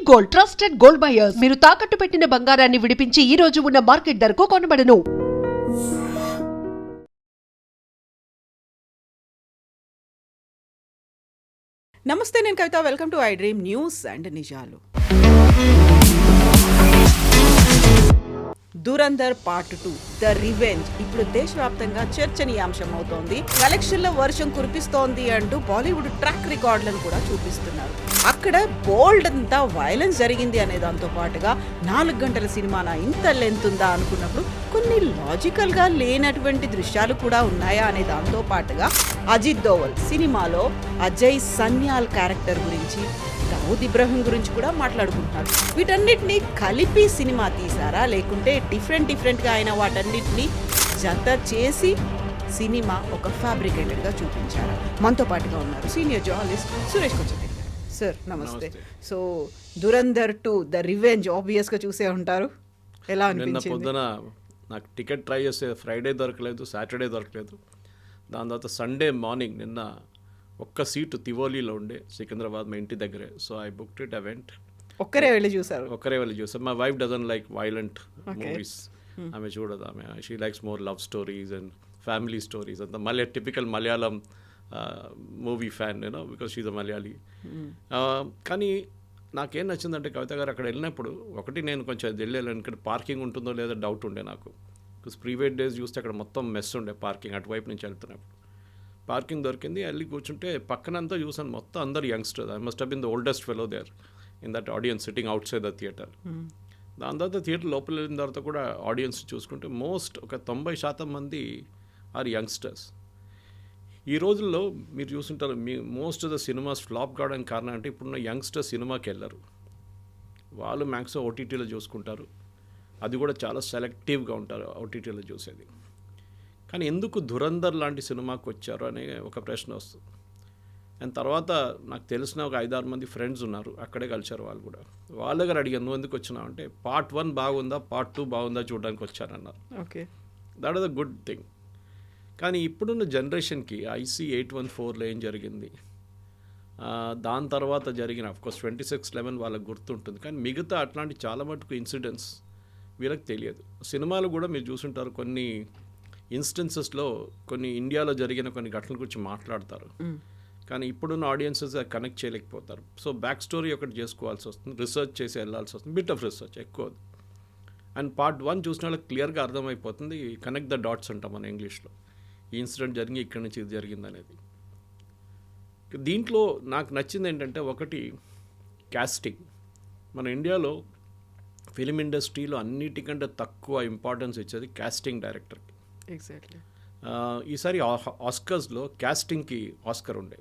Gold, trusted gold buyers. మీరు తాకట్టు పెట్టిన బంగారాన్ని విడిపించి ఈ రోజు ఉన్న మార్కెట్ ధరకు కొనబడను. నమస్తే, నేను Kavitha. Welcome to I Dream News and నిజాలు. దురంధర్ పార్ట్ 2 ద రివెంజ్ ఇప్పుడు దేశవ్యాప్తంగా చర్చనీయాంశం అవుతోంది. కలెక్షన్ల వర్షం కురిపిస్తోంది అంటూ బాలీవుడ్ ట్రాక్ రికార్డులను కూడా చూపిస్తున్నారు. అక్కడ బోల్డ్ అంతా వైలెన్స్ జరిగింది అనే దాంతో పాటుగా 4 గంటల సినిమానా ఇంత లెంత్ ఉందా అనుకున్నప్పుడు కొన్ని లాజికల్ గా లేనటువంటి దృశ్యాలు కూడా ఉన్నాయా అనే దాంతో పాటుగా అజిత్ దోవల్ సినిమాలో అజయ్ సన్యాల్ క్యారెక్టర్ గురించి, దావుద్ ఇబ్రహీం గురించి కూడా మాట్లాడుకుంటున్నారు. వీటన్నిటిని కలిపి సినిమా తీసారా, లేకుంటే డిఫరెంట్గా అయిన వాటన్నిటిని జత చేసి సినిమా ఒక ఫ్యాబ్రికేటెడ్గా చూపించారా? మనతో పాటుగా ఉన్నారు సీనియర్ జర్నలిస్ట్ సురేష్ కొంచెం. సార్ నమస్తే. సో దురంధర్ 2 ద రివెంజ్ ఆబ్వియస్గా చూసే ఉంటారు. ఎలా అనిపించింది? పొద్దున నాకు టికెట్ ట్రై చేస్తే ఫ్రైడే దొరకలేదు, సాటర్డే దొరకలేదు. దాని తర్వాత సండే మార్నింగ్ నిన్న ఒక్క సీటు తివోలీలో ఉండే, సికింద్రాబాద్ మా ఇంటి దగ్గరే. So I booked it. I went. ఒక్కరే వెళ్ళి చూసారు? ఒక్కరే వెళ్ళి చూసారు. My wife doesn't like violent movies. ఆమె చూడదు. ఆమె she likes more love stories and family stories. అంతా మళ్ళీ టిపికల్ మలయాళం మూవీ ఫ్యాన్ నేను, బికాస్ షీజ్ అ మలయాళీ. కానీ నాకేం నచ్చిందంటే కవిత గారు, అక్కడ వెళ్ళినప్పుడు ఒకటి నేను కొంచెం వెళ్ళాను, ఇక్కడ పార్కింగ్ ఉంటుందో లేదో డౌట్ ఉండే నాకు. బికాస్ ప్రీవియస్ డేస్ చూస్తే అక్కడ మొత్తం మెస్ ఉండే పార్కింగ్, అటువైపు నుంచి వెళ్తున్నప్పుడు. పార్కింగ్ దొరికింది, వెళ్ళి కూర్చుంటే పక్కనంతా చూసాను మొత్తం అందరు youngsters. I must have been the oldest fellow there in that audience sitting outside the theatre. దాని తర్వాత థియేటర్ లోపల వెళ్ళిన తర్వాత కూడా ఆడియన్స్ చూసుకుంటే ఒక 90% మంది ఆర్ యంగ్స్టర్స్. ఈ రోజుల్లో మీరు చూసుంటారు, most of the cinemas flop కావడానికి కారణం అంటే ఇప్పుడున్న యంగ్స్టర్స్ సినిమాకి వెళ్ళరు. వాళ్ళు మ్యాక్సిమం ఓటీటీలో చూసుకుంటారు. అది కూడా చాలా సెలెక్టివ్గా ఉంటారు ఓటీటీలో చూసేది. కానీ ఎందుకు ధురంధర్ లాంటి సినిమాకి వచ్చారు అనే ఒక ప్రశ్న వస్తుంది. అండ్ తర్వాత నాకు తెలిసిన ఒక 5-6 మంది ఫ్రెండ్స్ ఉన్నారు, అక్కడే కలిశారు వాళ్ళు కూడా. వాళ్ళ దగ్గర అడిగాను, నువ్వు ఎందుకు వచ్చినావు అంటే, పార్ట్ 1 బాగుందా, పార్ట్ 2 బాగుందా చూడడానికి వచ్చారన్నారు. Okay, that is a good thing. కానీ ఇప్పుడున్న జనరేషన్కి IC 814లో ఏం జరిగింది, దాని తర్వాత జరిగిన అఫ్కోర్స్ 26/11 వాళ్ళకి గుర్తుంటుంది. కానీ మిగతా అట్లాంటి చాలా మటుకు ఇన్సిడెంట్స్ వీళ్ళకి తెలియదు. సినిమాలు కూడా మీరు చూసుంటారు, కొన్ని ఇన్స్టెన్సెస్లో కొన్ని ఇండియాలో జరిగిన కొన్ని ఘటనల గురించి మాట్లాడతారు, కానీ ఇప్పుడున్న ఆడియన్సెస్ కనెక్ట్ చేయలేకపోతారు. సో బ్యాక్ స్టోరీ ఒకటి చేసుకోవాల్సి వస్తుంది, రీసెర్చ్ చేసి వెళ్ళాల్సి వస్తుంది, బిట్ ఆఫ్ రీసెర్చ్ ఎక్కువ. అండ్ పార్ట్ 1 చూసిన వాళ్ళకి క్లియర్గా అర్థమైపోతుంది, కనెక్ట్ ద డాట్స్ అంటాం మన ఇంగ్లీష్లో. ఈ ఇన్సిడెంట్ జరిగి ఇక్కడి నుంచి ఇది జరిగింది అనేది. దీంట్లో నాకు నచ్చింది ఏంటంటే, ఒకటి కాస్టింగ్. మన ఇండియాలో ఫిలిం ఇండస్ట్రీలో అన్నిటికంటే తక్కువ ఇంపార్టెన్స్ ఇచ్చేది కాస్టింగ్ డైరెక్టర్కి. ఎగ్జాక్ట్లీ. ఈసారి ఆస్కర్స్లో కాస్టింగ్కి ఆస్కర్ ఉండే,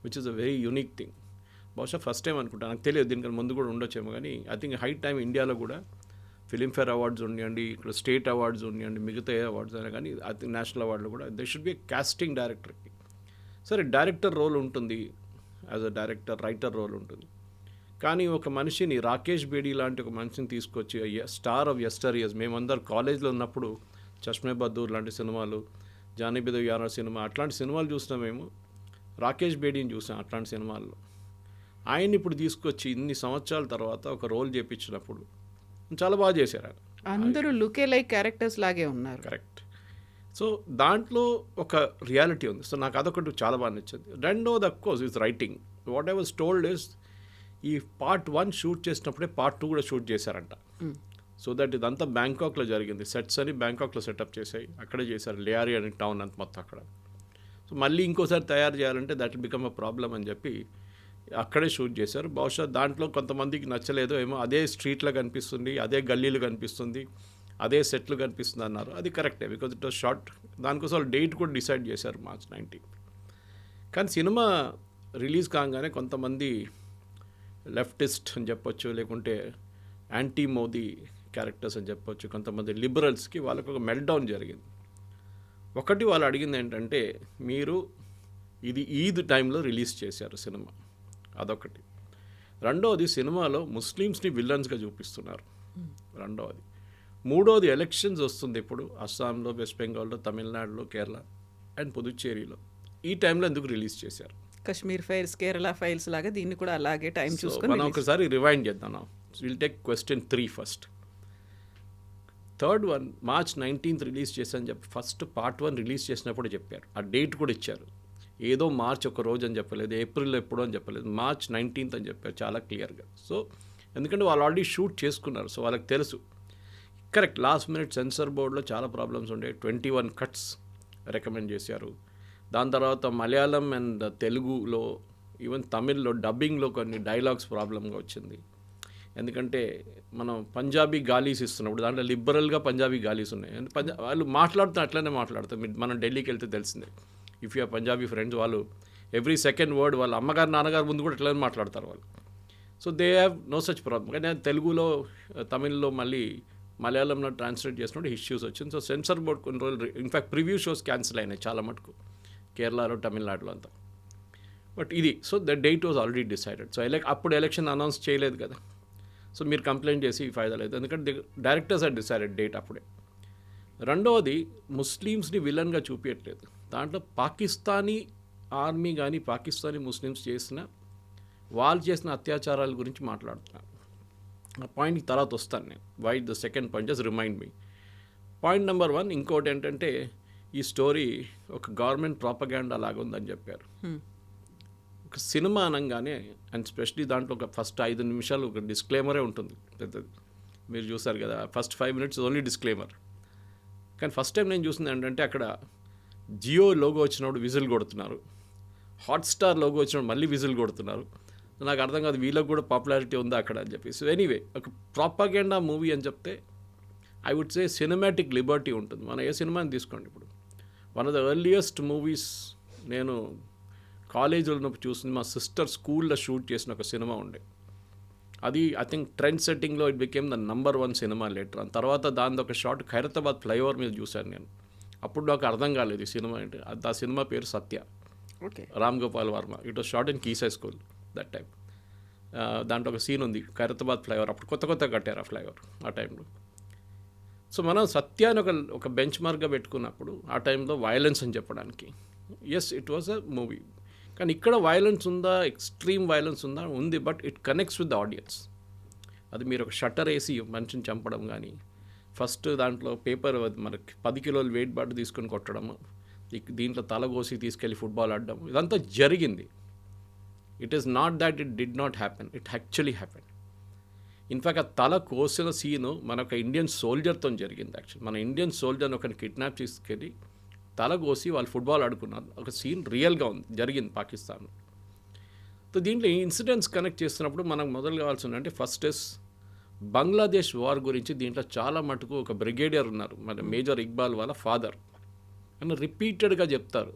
which is a very unique thing. బహుశా ఫస్ట్ టైం అనుకుంటా, నాకు తెలియదు, దీనికన్నా ముందు కూడా ఉండొచ్చేమో. కానీ ఐ థింక్ హై టైం ఇండియాలో కూడా ఫిలింఫేర్ అవార్డ్స్ ఉండండి, ఇక్కడ స్టేట్ అవార్డ్స్ ఉండండి, మిగతా ఏ అవార్డ్స్ అయినా కానీ ఐ థింక్ నేషనల్ అవార్డులు కూడా దే షుడ్ బి కాస్టింగ్ డైరెక్టర్కి. సరే, డైరెక్టర్ రోల్ ఉంటుంది, as a director writer role ఉంటుంది. కానీ ఒక మనిషిని, రాకేష్ బేడీ లాంటి ఒక మనిషిని తీసుకొచ్చి, స్టార్ ఆఫ్ యెస్టర్ ఇయర్స్, మేమందరూ కాలేజ్లో ఉన్నప్పుడు చష్మే బద్దూర్ లాంటి సినిమాలు, జానీ బి యారా సినిమా, అట్లాంటి సినిమాలు చూసినా మేము. రాకేష్ బేడీని చూసాం అట్లాంటి సినిమాల్లో. ఆయన్ని ఇప్పుడు తీసుకొచ్చి ఇన్ని సంవత్సరాల తర్వాత ఒక రోల్ చేయించినప్పుడు చాలా బాగా చేశారు. అందరూ లుకే లైక్ క్యారెక్టర్స్ లాగే ఉన్నారు. కరెక్ట్. సో దాంట్లో ఒక రియాలిటీ ఉంది. సో నాకు అదొకటి చాలా బాగా నచ్చింది. రెండోది of course is writing. What I was told is, ఈ పార్ట్ 1 షూట్ చేసినప్పుడే పార్ట్ 2 కూడా షూట్ చేశారంట. సో దట్ ఇదంతా బ్యాంకాక్లో జరిగింది. సెట్స్ అని బ్యాంకాక్లో సెటప్ చేసాయి, అక్కడే చేశారు. లేఆరి అనే టౌన్ అంత మొత్తం అక్కడ. సో మళ్ళీ ఇంకోసారి తయారు చేయాలంటే that will become a problem అని చెప్పి అక్కడే షూట్ చేశారు. బహుశా దాంట్లో కొంతమందికి నచ్చలేదో ఏమో, అదే స్ట్రీట్లో కనిపిస్తుంది, అదే గల్లీలు కనిపిస్తుంది, అదే సెట్లు కనిపిస్తుంది అన్నారు. అది కరెక్టే, బికాజ్ ఇట్ వాజ్ షార్ట్. దానికోసం వాళ్ళు డేట్ కూడా డిసైడ్ చేశారు, March 19. కానీ సినిమా రిలీజ్ కాగానే కొంతమంది లెఫ్టిస్ట్ అని చెప్పొచ్చు, లేకుంటే యాంటీ మోదీ క్యారెక్టర్స్ అని చెప్పొచ్చు, కొంతమంది లిబరల్స్కి వాళ్ళకు ఒక మెల్ట్డౌన్ జరిగింది. ఒకటి వాళ్ళు అడిగింది ఏంటంటే, మీరు ఇది ఈద్ టైంలో రిలీజ్ చేశారు సినిమా, అదొకటి. రెండవది, సినిమాలో ముస్లిమ్స్ని విలన్స్గా చూపిస్తున్నారు, రెండవది. మూడవది, ఎలక్షన్స్ వస్తుంది ఇప్పుడు అస్సాంలో, వెస్ట్ బెంగాల్లో, తమిళనాడులో, కేరళ అండ్ పుదుచ్చేరిలో. ఈ టైంలో ఎందుకు రిలీజ్ చేశారు? కశ్మీర్ ఫైల్స్, కేరళ ఫైల్స్ లాగా దీన్ని కూడా అలాగే టైం చూసుకొని మనం ఒకసారి రివైండ్ చేద్దాం. Will take question 3 first. Third one March 19th release చేశాను చెప్పి ఫస్ట్ పార్ట్ 1 రిలీజ్ చేసినప్పుడు చెప్పారు. ఆ డేట్ కూడా ఇచ్చారు. ఏదో మార్చ్ ఒక రోజు అని చెప్పలేదు, ఏప్రిల్ ఎప్పుడో అని చెప్పలేదు, March 19th అని చెప్పారు చాలా క్లియర్గా. సో ఎందుకంటే వాళ్ళు ఆల్రెడీ షూట్ చేసుకున్నారు, సో వాళ్ళకి తెలుసు. కరెక్ట్, లాస్ట్ మినిట్ సెన్సార్ బోర్డులో చాలా ప్రాబ్లమ్స్ ఉండే, 21 కట్స్ రికమెండ్ చేశారు. దాని తర్వాత మలయాళం అండ్ తెలుగులో ఈవెన్ తమిళ్లో డబ్బింగ్లో కొన్ని డైలాగ్స్ ప్రాబ్లంగా వచ్చింది. ఎందుకంటే మనం పంజాబీ గాలీస్ ఇస్తున్నప్పుడు దాంట్లో లిబరల్గా పంజాబీ గాలీస్ ఉన్నాయి. వాళ్ళు మాట్లాడుతూ అట్లనే మాట్లాడతారు. మనం ఢిల్లీకి వెళ్తే తెలిసిందే, ఇఫ్ యూ పంజాబీ ఫ్రెండ్స్, వాళ్ళు ఎవ్రీ సెకండ్ వర్డ్ వాళ్ళ అమ్మగారు నాన్నగారు ముందు కూడా అట్లనే మాట్లాడతారు వాళ్ళు. So they have no such problem. కానీ తెలుగులో తమిళ్లో మళ్ళీ మలయాళంలో ట్రాన్స్లేట్ చేసినప్పుడు ఇష్యూస్ వచ్చింది. సో సెన్సార్ బోర్డ్ కొన్ని రోజులు ఇన్ఫ్యాక్ట్ ప్రివ్యూ షోస్ క్యాన్సిల్ అయినాయి చాలా మటుకు కేరళలో, తమిళనాడులో అంతా. బట్ ఇది, so the date was already decided. So అప్పుడు ఎలక్షన్ అనౌన్స్ చేయలేదు కదా, సో మీరు కంప్లైంట్ చేసి ఫైదా లేదు, ఎందుకంటే డైరెక్టర్స్ ఆర్ డిసైడెడ్ డేట్ అప్పుడే. రెండవది, ముస్లిమ్స్ని విలన్గా చూపించట్లేదు దాంట్లో. పాకిస్తానీ ఆర్మీ కానీ పాకిస్తానీ ముస్లిమ్స్ వాళ్ళు చేసిన అత్యాచారాల గురించి మాట్లాడుతున్నారు. ఆ పాయింట్కి తర్వాత వస్తాను నేను. Why the second point, just remind me. Point number 1, ఇంకోటి ఏంటంటే ఈ స్టోరీ ఒక గవర్నమెంట్ ప్రాపగాండా లాగా ఉందని చెప్పారు. ఒక సినిమా అనగానే, అండ్ స్పెషలీ దాంట్లో ఒక ఫస్ట్ 5 నిమిషాలు ఒక డిస్క్లైమరే ఉంటుంది పెద్దది. మీరు చూసారు కదా, ఫస్ట్ 5 minutes ఓన్లీ డిస్క్లైమర్. కానీ ఫస్ట్ టైం నేను చూసింది ఏంటంటే అక్కడ జియో లోగో వచ్చినప్పుడు విజిల్ కొడుతున్నారు, హాట్స్టార్ లోగో వచ్చినప్పుడు మళ్ళీ విజిల్ కొడుతున్నారు. నాకు అర్థం కాదు వీళ్ళకి కూడా పాపులారిటీ ఉందా అక్కడ అని చెప్పి. సో ఎనీవే, ఒక ప్రాపగాండా మూవీ అని చెప్తే I would say cinematic liberty ఉంటుంది. మనం ఏ సినిమాని తీసుకోండి, ఇప్పుడు one of the earliest movies నేను కాలేజీలో ఉన్నప్పుడు చూసింది, మా సిస్టర్ స్కూల్లో షూట్ చేసిన ఒక సినిమా ఉండే. అది ఐ థింక్ ట్రెండ్ సెట్టింగ్లో it became the number 1 cinema later. తర్వాత దాని ఒక షార్ట్ ఖైరతాబాద్ ఫ్లైఓవర్ మీద చూశాను నేను. అప్పుడు నాకు అర్థం కాలేదు ఈ సినిమా ఏంటి. ఆ సినిమా పేరు Satya, okay, Ram Gopal Varma. It was shot in కీసై స్కూల్ దట్ టైం. దాంట్లో ఒక సీన్ ఉంది, ఖైరతాబాద్ ఫ్లైఓవర్. అప్పుడు కొత్త కట్టారు ఆ ఫ్లైఓవర్ ఆ టైంలో. సో మనం సత్యాన్ని ఒక బెంచ్ మార్క్గా పెట్టుకున్నప్పుడు ఆ టైంలో వైలెన్స్ అని చెప్పడానికి, yes it was a movie. కానీ ఇక్కడ వైలెన్స్ ఉందా, ఎక్స్ట్రీమ్ వైలెన్స్ ఉందా, ఉంది. But it connects with the audience. అది మీరు ఒక షట్టర్ వేసి మనిషిని చంపడం కానీ, ఫస్ట్ దాంట్లో పేపర్ మనకి 10 కిలోలు వెయిట్ బాట్ తీసుకొని కొట్టడము, దీంట్లో తల కోసి తీసుకెళ్ళి ఫుట్బాల్ ఆడడం, ఇదంతా జరిగింది. It is not that it did not happen, it actually happen. In fact ఆ తల కోసిన సీను మన ఒక ఇండియన్ సోల్జర్తో జరిగింది. యాక్చువల్లీ మన ఇండియన్ సోల్జర్ని ఒకరిని కిడ్నాప్ తీసుకెళ్ళి తల కోసి వాళ్ళు ఫుట్బాల్ ఆడుకున్నారు. ఒక సీన్ రియల్గా ఉంది, జరిగింది పాకిస్తాన్. సో దీంట్లో ఈ ఇన్సిడెంట్స్ కనెక్ట్ చేస్తున్నప్పుడు మనకు మొదలు కావాల్సింది అంటే ఫస్ట్ ఇస్ బంగ్లాదేశ్ వార్ గురించి. దీంట్లో చాలా మటుకు ఒక బ్రిగేడియర్ ఉన్నారు, మన మేజర్ ఇక్బాల్ వాళ్ళ ఫాదర్, అని రిపీటెడ్గా చెప్తారు.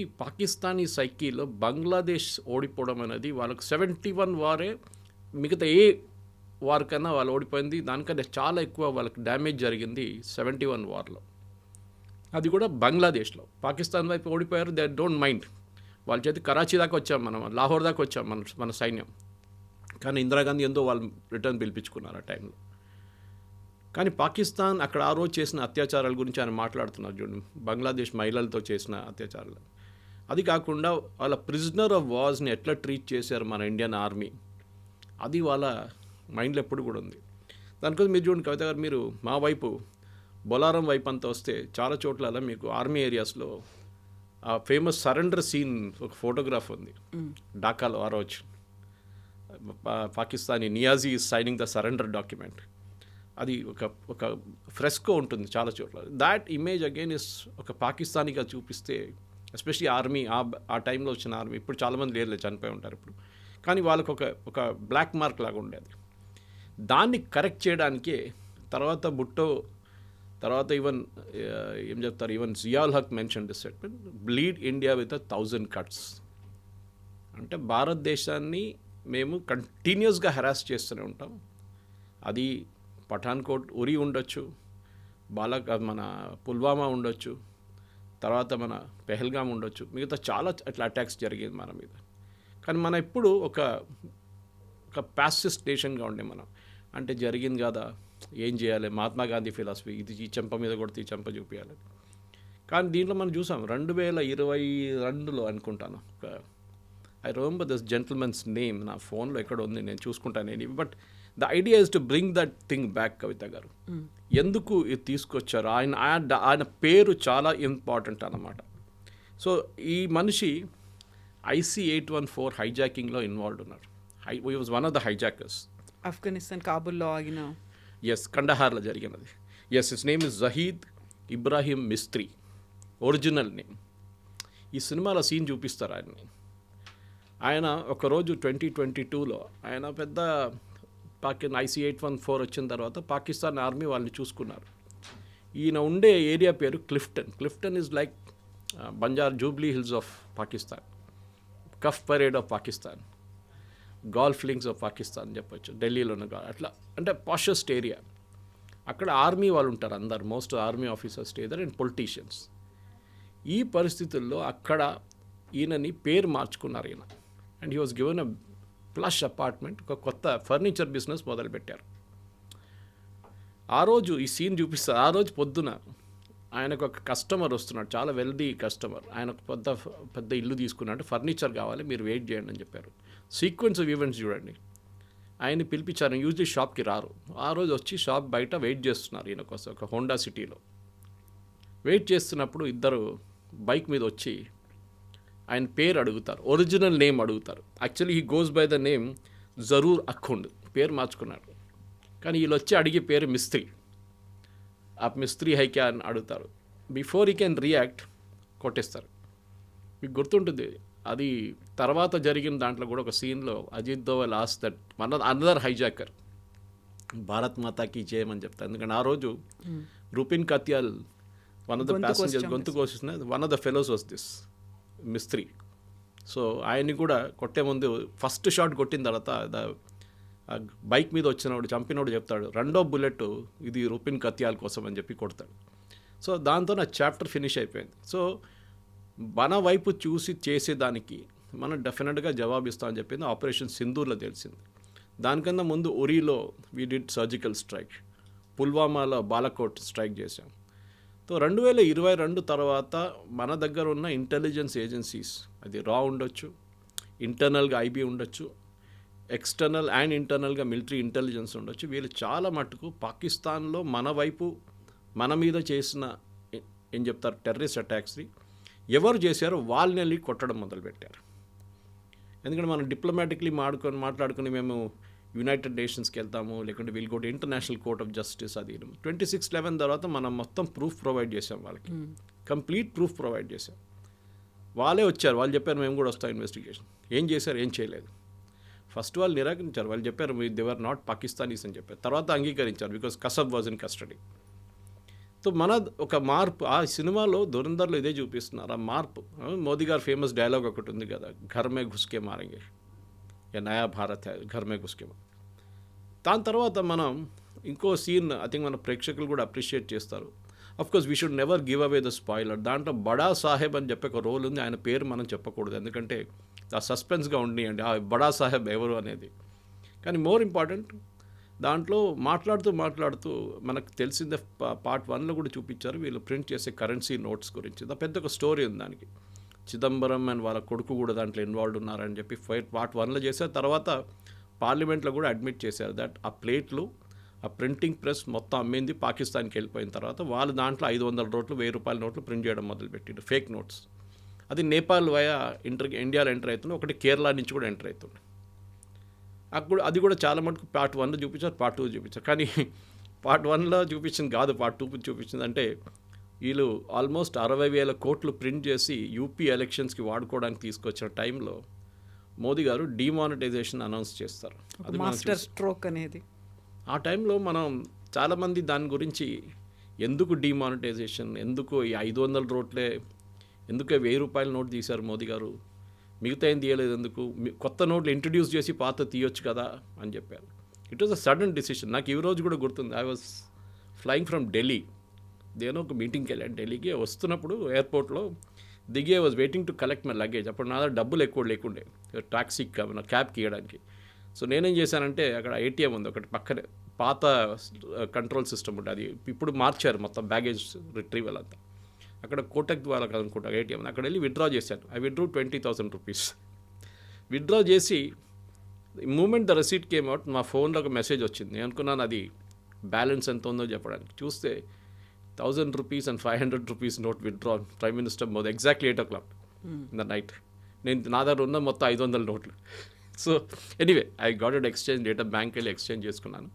ఈ పాకిస్తానీ సైకీలో బంగ్లాదేశ్ ఓడిపోవడం అనేది వాళ్ళకు 71 వారే మిగతా ఏ వార్ కన్నా వాళ్ళు ఓడిపోయింది, దానికంటే చాలా ఎక్కువ వాళ్ళకి డ్యామేజ్ జరిగింది 71 వార్లో. అది కూడా బంగ్లాదేశ్లో. పాకిస్తాన్ వైపు ఓడిపోయారు, దే డోంట్ మైండ్. వాళ్ళ చేతి కరాచీ దాకా వచ్చాం మనం, లాహోర్ దాకా వచ్చాం మన సైన్యం. కానీ ఇందిరాగాంధీ ఎంతో వాళ్ళు రిటర్న్ పిలిపించుకున్నారు ఆ టైంలో. కానీ పాకిస్తాన్ అక్కడ ఆ రోజు చేసిన అత్యాచారాల గురించి ఆయన మాట్లాడుతున్నారు చూడండి, బంగ్లాదేశ్ మహిళలతో చేసిన అత్యాచారాలు. అది కాకుండా వాళ్ళ ప్రిజనర్ ఆఫ్ వార్స్ని ఎట్లా ట్రీట్ చేశారు మన ఇండియన్ ఆర్మీ, అది వాళ్ళ మైండ్లో ఎప్పుడు కూడా ఉంది. దానికోసం మీరు చూడండి కవిత గారు, మీరు మా వైపు బొలారం వైపు అంతా వస్తే చాలా చోట్ల మీకు ఆర్మీ ఏరియాస్లో ఆ ఫేమస్ సరెండర్ సీన్ ఒక ఫోటోగ్రాఫ్ ఉంది ఢాకాలో. ఆ రోజు Pakistani Niazi is signing the surrender document. అది ఒక ఫ్రెస్కో ఉంటుంది చాలా చోట్ల. దాట్ ఇమేజ్ అగైన్ ఇస్ ఒక పాకిస్తానీగా చూపిస్తే, ఎస్పెషలీ ఆర్మీ ఆ టైంలో వచ్చిన ఆర్మీ, ఇప్పుడు చాలామంది లేరు, చనిపోయి ఉంటారు ఇప్పుడు, కానీ వాళ్ళకు ఒక బ్లాక్ మార్క్ లాగా ఉండేది. దాన్ని కరెక్ట్ చేయడానికే తర్వాత భుట్టో, తర్వాత ఈవెన్ ఏం చెప్తారు, even Ziaul Haq mention this statement, bleed India with 1000 cuts. అంటే భారతదేశాన్ని మేము కంటిన్యూస్గా హెరాస్ చేస్తూనే ఉంటాం. అది పఠాన్కోట్ ఉరి ఉండొచ్చు, మన పుల్వామా ఉండొచ్చు, తర్వాత మన పెహల్గాం ఉండొచ్చు, మిగతా చాలా అట్లా అటాక్స్ జరిగేది మన మీద. కానీ మనం ఎప్పుడు ఒక ప్యాసిస్ట్ నేషన్గా ఉండే మనం. అంటే జరిగింది కదా, ఏం చేయాలి, మహాత్మా గాంధీ ఫిలాసఫీ, ఇది ఈ చెంప మీద కొడితే ఈ చెంప చూపించాలి. కానీ దీంట్లో మనం చూసాం 2022లో అనుకుంటాను, ఒక I remember this gentlemen's name నా ఫోన్లో ఎక్కడ ఉంది, నేను చూసుకుంటాను నేను. But the idea is to bring that thing back. Kavitha garu ఎందుకు ఇది తీసుకొచ్చారు, ఆయన పేరు చాలా ఇంపార్టెంట్ అన్నమాట. సో ఈ మనిషి IC-814 హైజాకింగ్లో ఇన్వాల్వ్ ఉన్నారు. He was one of the hijackers. Afghanistan కాబుల్లో ఆగిన ఎస్, కండహార్లో జరిగినది. Yes, his name is Zahid Ibrahim Mistry, original name. ఈ సినిమాలో సీన్ చూపిస్తారు ఆయన్ని. ఆయన ఒకరోజు 2022లో ఆయన పెద్ద IC-814 వచ్చిన తర్వాత పాకిస్తాన్ ఆర్మీ వాళ్ళని చూసుకున్నారు. ఈయన ఉండే ఏరియా పేరు Clifton. Clifton is like Banjara Jubilee Hills of Pakistan, Cuff Parade of Pakistan, Golf Links of Pakistan చెప్పొచ్చు, ఢిల్లీలోనే అట్లా. అంటే పాషెస్ట్ ఏరియా. అక్కడ ఆర్మీ వాళ్ళు ఉంటారు అందరు, most army officers stay there and politicians. ఈ పరిస్థితుల్లో అక్కడ ఈయనని పేరు మార్చుకున్నారు ఈయన. And he was given a plush apartment, ఒక కొత్త ఫర్నిచర్ బిజినెస్ మొదలుపెట్టారు. ఆ రోజు ఈ సీన్ చూపిస్తారు. ఆ రోజు పొద్దున ఆయనకు ఒక కస్టమర్ వస్తున్నాడు, చాలా వెల్దీ కస్టమర్. ఆయన పెద్ద ఇల్లు తీసుకున్నాడు, ఫర్నిచర్ కావాలి, మీరు వెయిట్ చేయండి అని చెప్పారు. సీక్వెన్స్ ఆఫ్ ఈవెంట్స్ చూడండి. ఆయన్ని పిలిపించారు. యూజువల్లీ షాప్కి రారు. ఆ రోజు వచ్చి షాప్ బయట వెయిట్ చేస్తున్నారు ఈయన కోసం, ఒక హోండా సిటీలో వెయిట్ చేస్తున్నప్పుడు ఇద్దరు బైక్ మీద వచ్చి ఆయన పేరు అడుగుతారు, ఒరిజినల్ నేమ్ అడుగుతారు. Actually he goes by the name Zahoor Akhund, పేరు మార్చుకున్నాడు. కానీ వీళ్ళు వచ్చి అడిగే పేరు మిస్త్రీ. ఆ మిస్త్రీ హైక్యా అని అడుగుతారు. బిఫోర్ హీ కెన్ రియాక్ట్ కొట్టేస్తారు. మీకు గుర్తుంటుంది అది తర్వాత జరిగిన దాంట్లో కూడా ఒక సీన్లో Ajit Doval as that another hijacker Bharat మాతాకి జయమని చెప్తారు. ఎందుకంటే ఆ రోజు Rupin Katyal one of the passengers గొంతు కోసిన one of the fellows was this Mistry. So ఆయన్ని కూడా కొట్టే ముందు ఫస్ట్ షాట్ కొట్టిన తర్వాత బైక్ మీద వచ్చినవాడు చంపినోడు చెప్తాడు, రెండో బుల్లెట్ ఇది రూపిన్ కత్యాల్ కోసం అని చెప్పి కొడతాడు. సో దాంతో నా చాప్టర్ ఫినిష్ అయిపోయింది. సో మన వైపు చూసి చేసేదానికి మనం డెఫినెట్గా జవాబిస్తామని చెప్పింది ఆపరేషన్ సింధూర్లో తెలిసింది. దానికన్నా ముందు ఉరీలో వీ డిడ్ సర్జికల్ స్ట్రైక్, పుల్వామాలో బాలకోట్ స్ట్రైక్ చేశాం. సో 2022 తర్వాత మన దగ్గర ఉన్న ఇంటెలిజెన్స్ ఏజెన్సీస్, అది రా ఉండొచ్చు, ఇంటర్నల్గా IB ఉండొచ్చు, ఎక్స్టర్నల్ అండ్ ఇంటర్నల్గా మిలిటరీ ఇంటెలిజెన్స్ ఉండొచ్చు. వీళ్ళు చాలా మటుకు పాకిస్తాన్లో మన వైపు మన మీద చేసిన ఏం చెప్తారు టెర్రరిస్ట్ అటాక్స్ని ఎవరు చేశారో వాళ్ళని వెళ్ళి కొట్టడం మొదలుపెట్టారు. ఎందుకంటే మనం డిప్లొమాటిక్లీ మాట్లాడుకుని మేము యునైటెడ్ నేషన్స్కి వెళ్తాము, లేకుంటే we'll go to international court of justice. అది 26/11 తర్వాత మనం మొత్తం ప్రూఫ్ ప్రొవైడ్ చేసాం వాళ్ళకి, కంప్లీట్ ప్రూఫ్ ప్రొవైడ్ చేసాం. వాళ్ళే వచ్చారు, వాళ్ళు చెప్పారు మేము కూడా వస్తాం ఇన్వెస్టిగేషన్. ఏం చేశారు, ఏం చేయలేదు. ఫస్ట్ వాళ్ళు నిరాకరించారు. వాళ్ళు చెప్పారు దే వర్ నాట్ పాకిస్తానీస్ అని చెప్పారు. తర్వాత అంగీకరించారు because Kasab was in custody. So మన ఒక మార్పు ఆ సినిమాలో దురందర్లో ఇదే చూపిస్తున్నారు. ఆ మార్పు మోదీ గారు ఫేమస్ డైలాగ్ ఒకటి ఉంది కదా, ఘర్ మే ఘుస్కే మారేంగే, యా నయా భారత్ హై ఘర్ మే ఘుస్కే. దాని తర్వాత మనం ఇంకో సీన్ ఐ థింక్ మన ప్రేక్షకులు కూడా అప్రిషియేట్ చేస్తారు. Of course we should never give away the spoiler. దాంట్లో బడా సాహెబ్ అని చెప్పే ఒక రోల్ ఉంది. ఆయన పేరు మనం చెప్పకూడదు, ఎందుకంటే ఆ సస్పెన్స్గా ఉండియండి ఆ బడా సాహెబ్ ఎవరు అనేది. కానీ మోర్ ఇంపార్టెంట్ దాంట్లో మాట్లాడుతూ మనకు తెలిసిందే పార్ట్ 1లో కూడా చూపించారు వీళ్ళు ప్రింట్ చేసే కరెన్సీ నోట్స్ గురించి. పెద్ద ఒక స్టోరీ ఉంది దానికి. చిదంబరం అండ్ వాళ్ళ కొడుకు కూడా దాంట్లో ఇన్వాల్వ్ ఉన్నారని చెప్పి పార్ట్ 1లో చేశారు. తర్వాత పార్లమెంట్లో కూడా అడ్మిట్ చేశారు దట్ ఆ ప్లేట్లు ఆ ప్రింటింగ్ ప్రెస్ మొత్తం అమ్మింది పాకిస్తాన్కి వెళ్ళిపోయిన తర్వాత వాళ్ళు దాంట్లో 500 నోట్లు 1000 రూపాయల నోట్లు ప్రింట్ చేయడం మొదలుపెట్టిండు, ఫేక్ నోట్స్. అది నేపాల్ వయా ఇండియాలో ఎంటర్ అవుతుంది, ఒకటి కేరళ నుంచి కూడా ఎంటర్ అవుతుంది. అప్పుడు అది కూడా చాలా మటుకు పార్ట్ 1లో చూపించారు, పార్ట్ 2 చూపించారు. కానీ పార్ట్ 1లో చూపించింది కాదు, పార్ట్ 2 చూపించింది. అంటే వీళ్ళు ఆల్మోస్ట్ 60,000 కోట్లు ప్రింట్ చేసి యూపీ ఎలక్షన్స్కి వాడుకోవడానికి తీసుకొచ్చిన టైంలో మోదీ గారు డిమానిటైజేషన్ అనౌన్స్ చేస్తారు. అది మాస్టర్ స్ట్రోక్ అనేది. ఆ టైంలో మనం చాలామంది దాని గురించి ఎందుకు డిమానిటైజేషన్, ఎందుకు ఈ 500 నోట్లే, ఎందుకు 1000 రూపాయల నోట్ తీశారు మోదీ గారు, మిగతా ఏం తీయలేదు ఎందుకు, కొత్త నోట్లు ఇంట్రడ్యూస్ చేసి పాత తీయొచ్చు కదా అని చెప్పారు. It was a sudden decision. నాకు ఈ రోజు కూడా గుర్తుంది. I was flying from Delhi, దేనో ఒక మీటింగ్కి వెళ్ళాను ఢిల్లీకి. వస్తున్నప్పుడు ఎయిర్పోర్ట్లో దిగి I was waiting to collect my luggage. అప్పుడు నా దగ్గర డబ్బులు ఎక్కువ లేకుండే టాక్సీకి క్యాబ్కి ఇవ్వడానికి. సో నేనేం చేశానంటే అక్కడ ATM ఉంది ఒకటి పక్కనే, పాత కంట్రోల్ సిస్టమ్ ఉంటుంది, అది ఇప్పుడు మార్చారు మొత్తం బ్యాగేజ్ రిట్రీవల్ అంతా. అక్కడ కోటక్ వాళ్ళకి అనుకుంటా ATM, అక్కడ వెళ్ళి విత్డ్రా చేశాను. I withdrew 20,000 rupees. విత్డ్రా చేసి moment the receipt came out మా ఫోన్లో ఒక మెసేజ్ వచ్చింది. నేను అనుకున్నాను అది బ్యాలెన్స్ ఎంత ఉందో చెప్పడానికి. చూస్తే 1000 rupees and 500 rupees note withdraw prime minister Modi exactly 8 o'clock in the night. నేను నా దగ్గర ఉన్న మొత్తం 500 నోట్లు. So anyway I got it exchange data bank వెళ్ళి ఎక్స్చేంజ్ చేసుకున్నాను.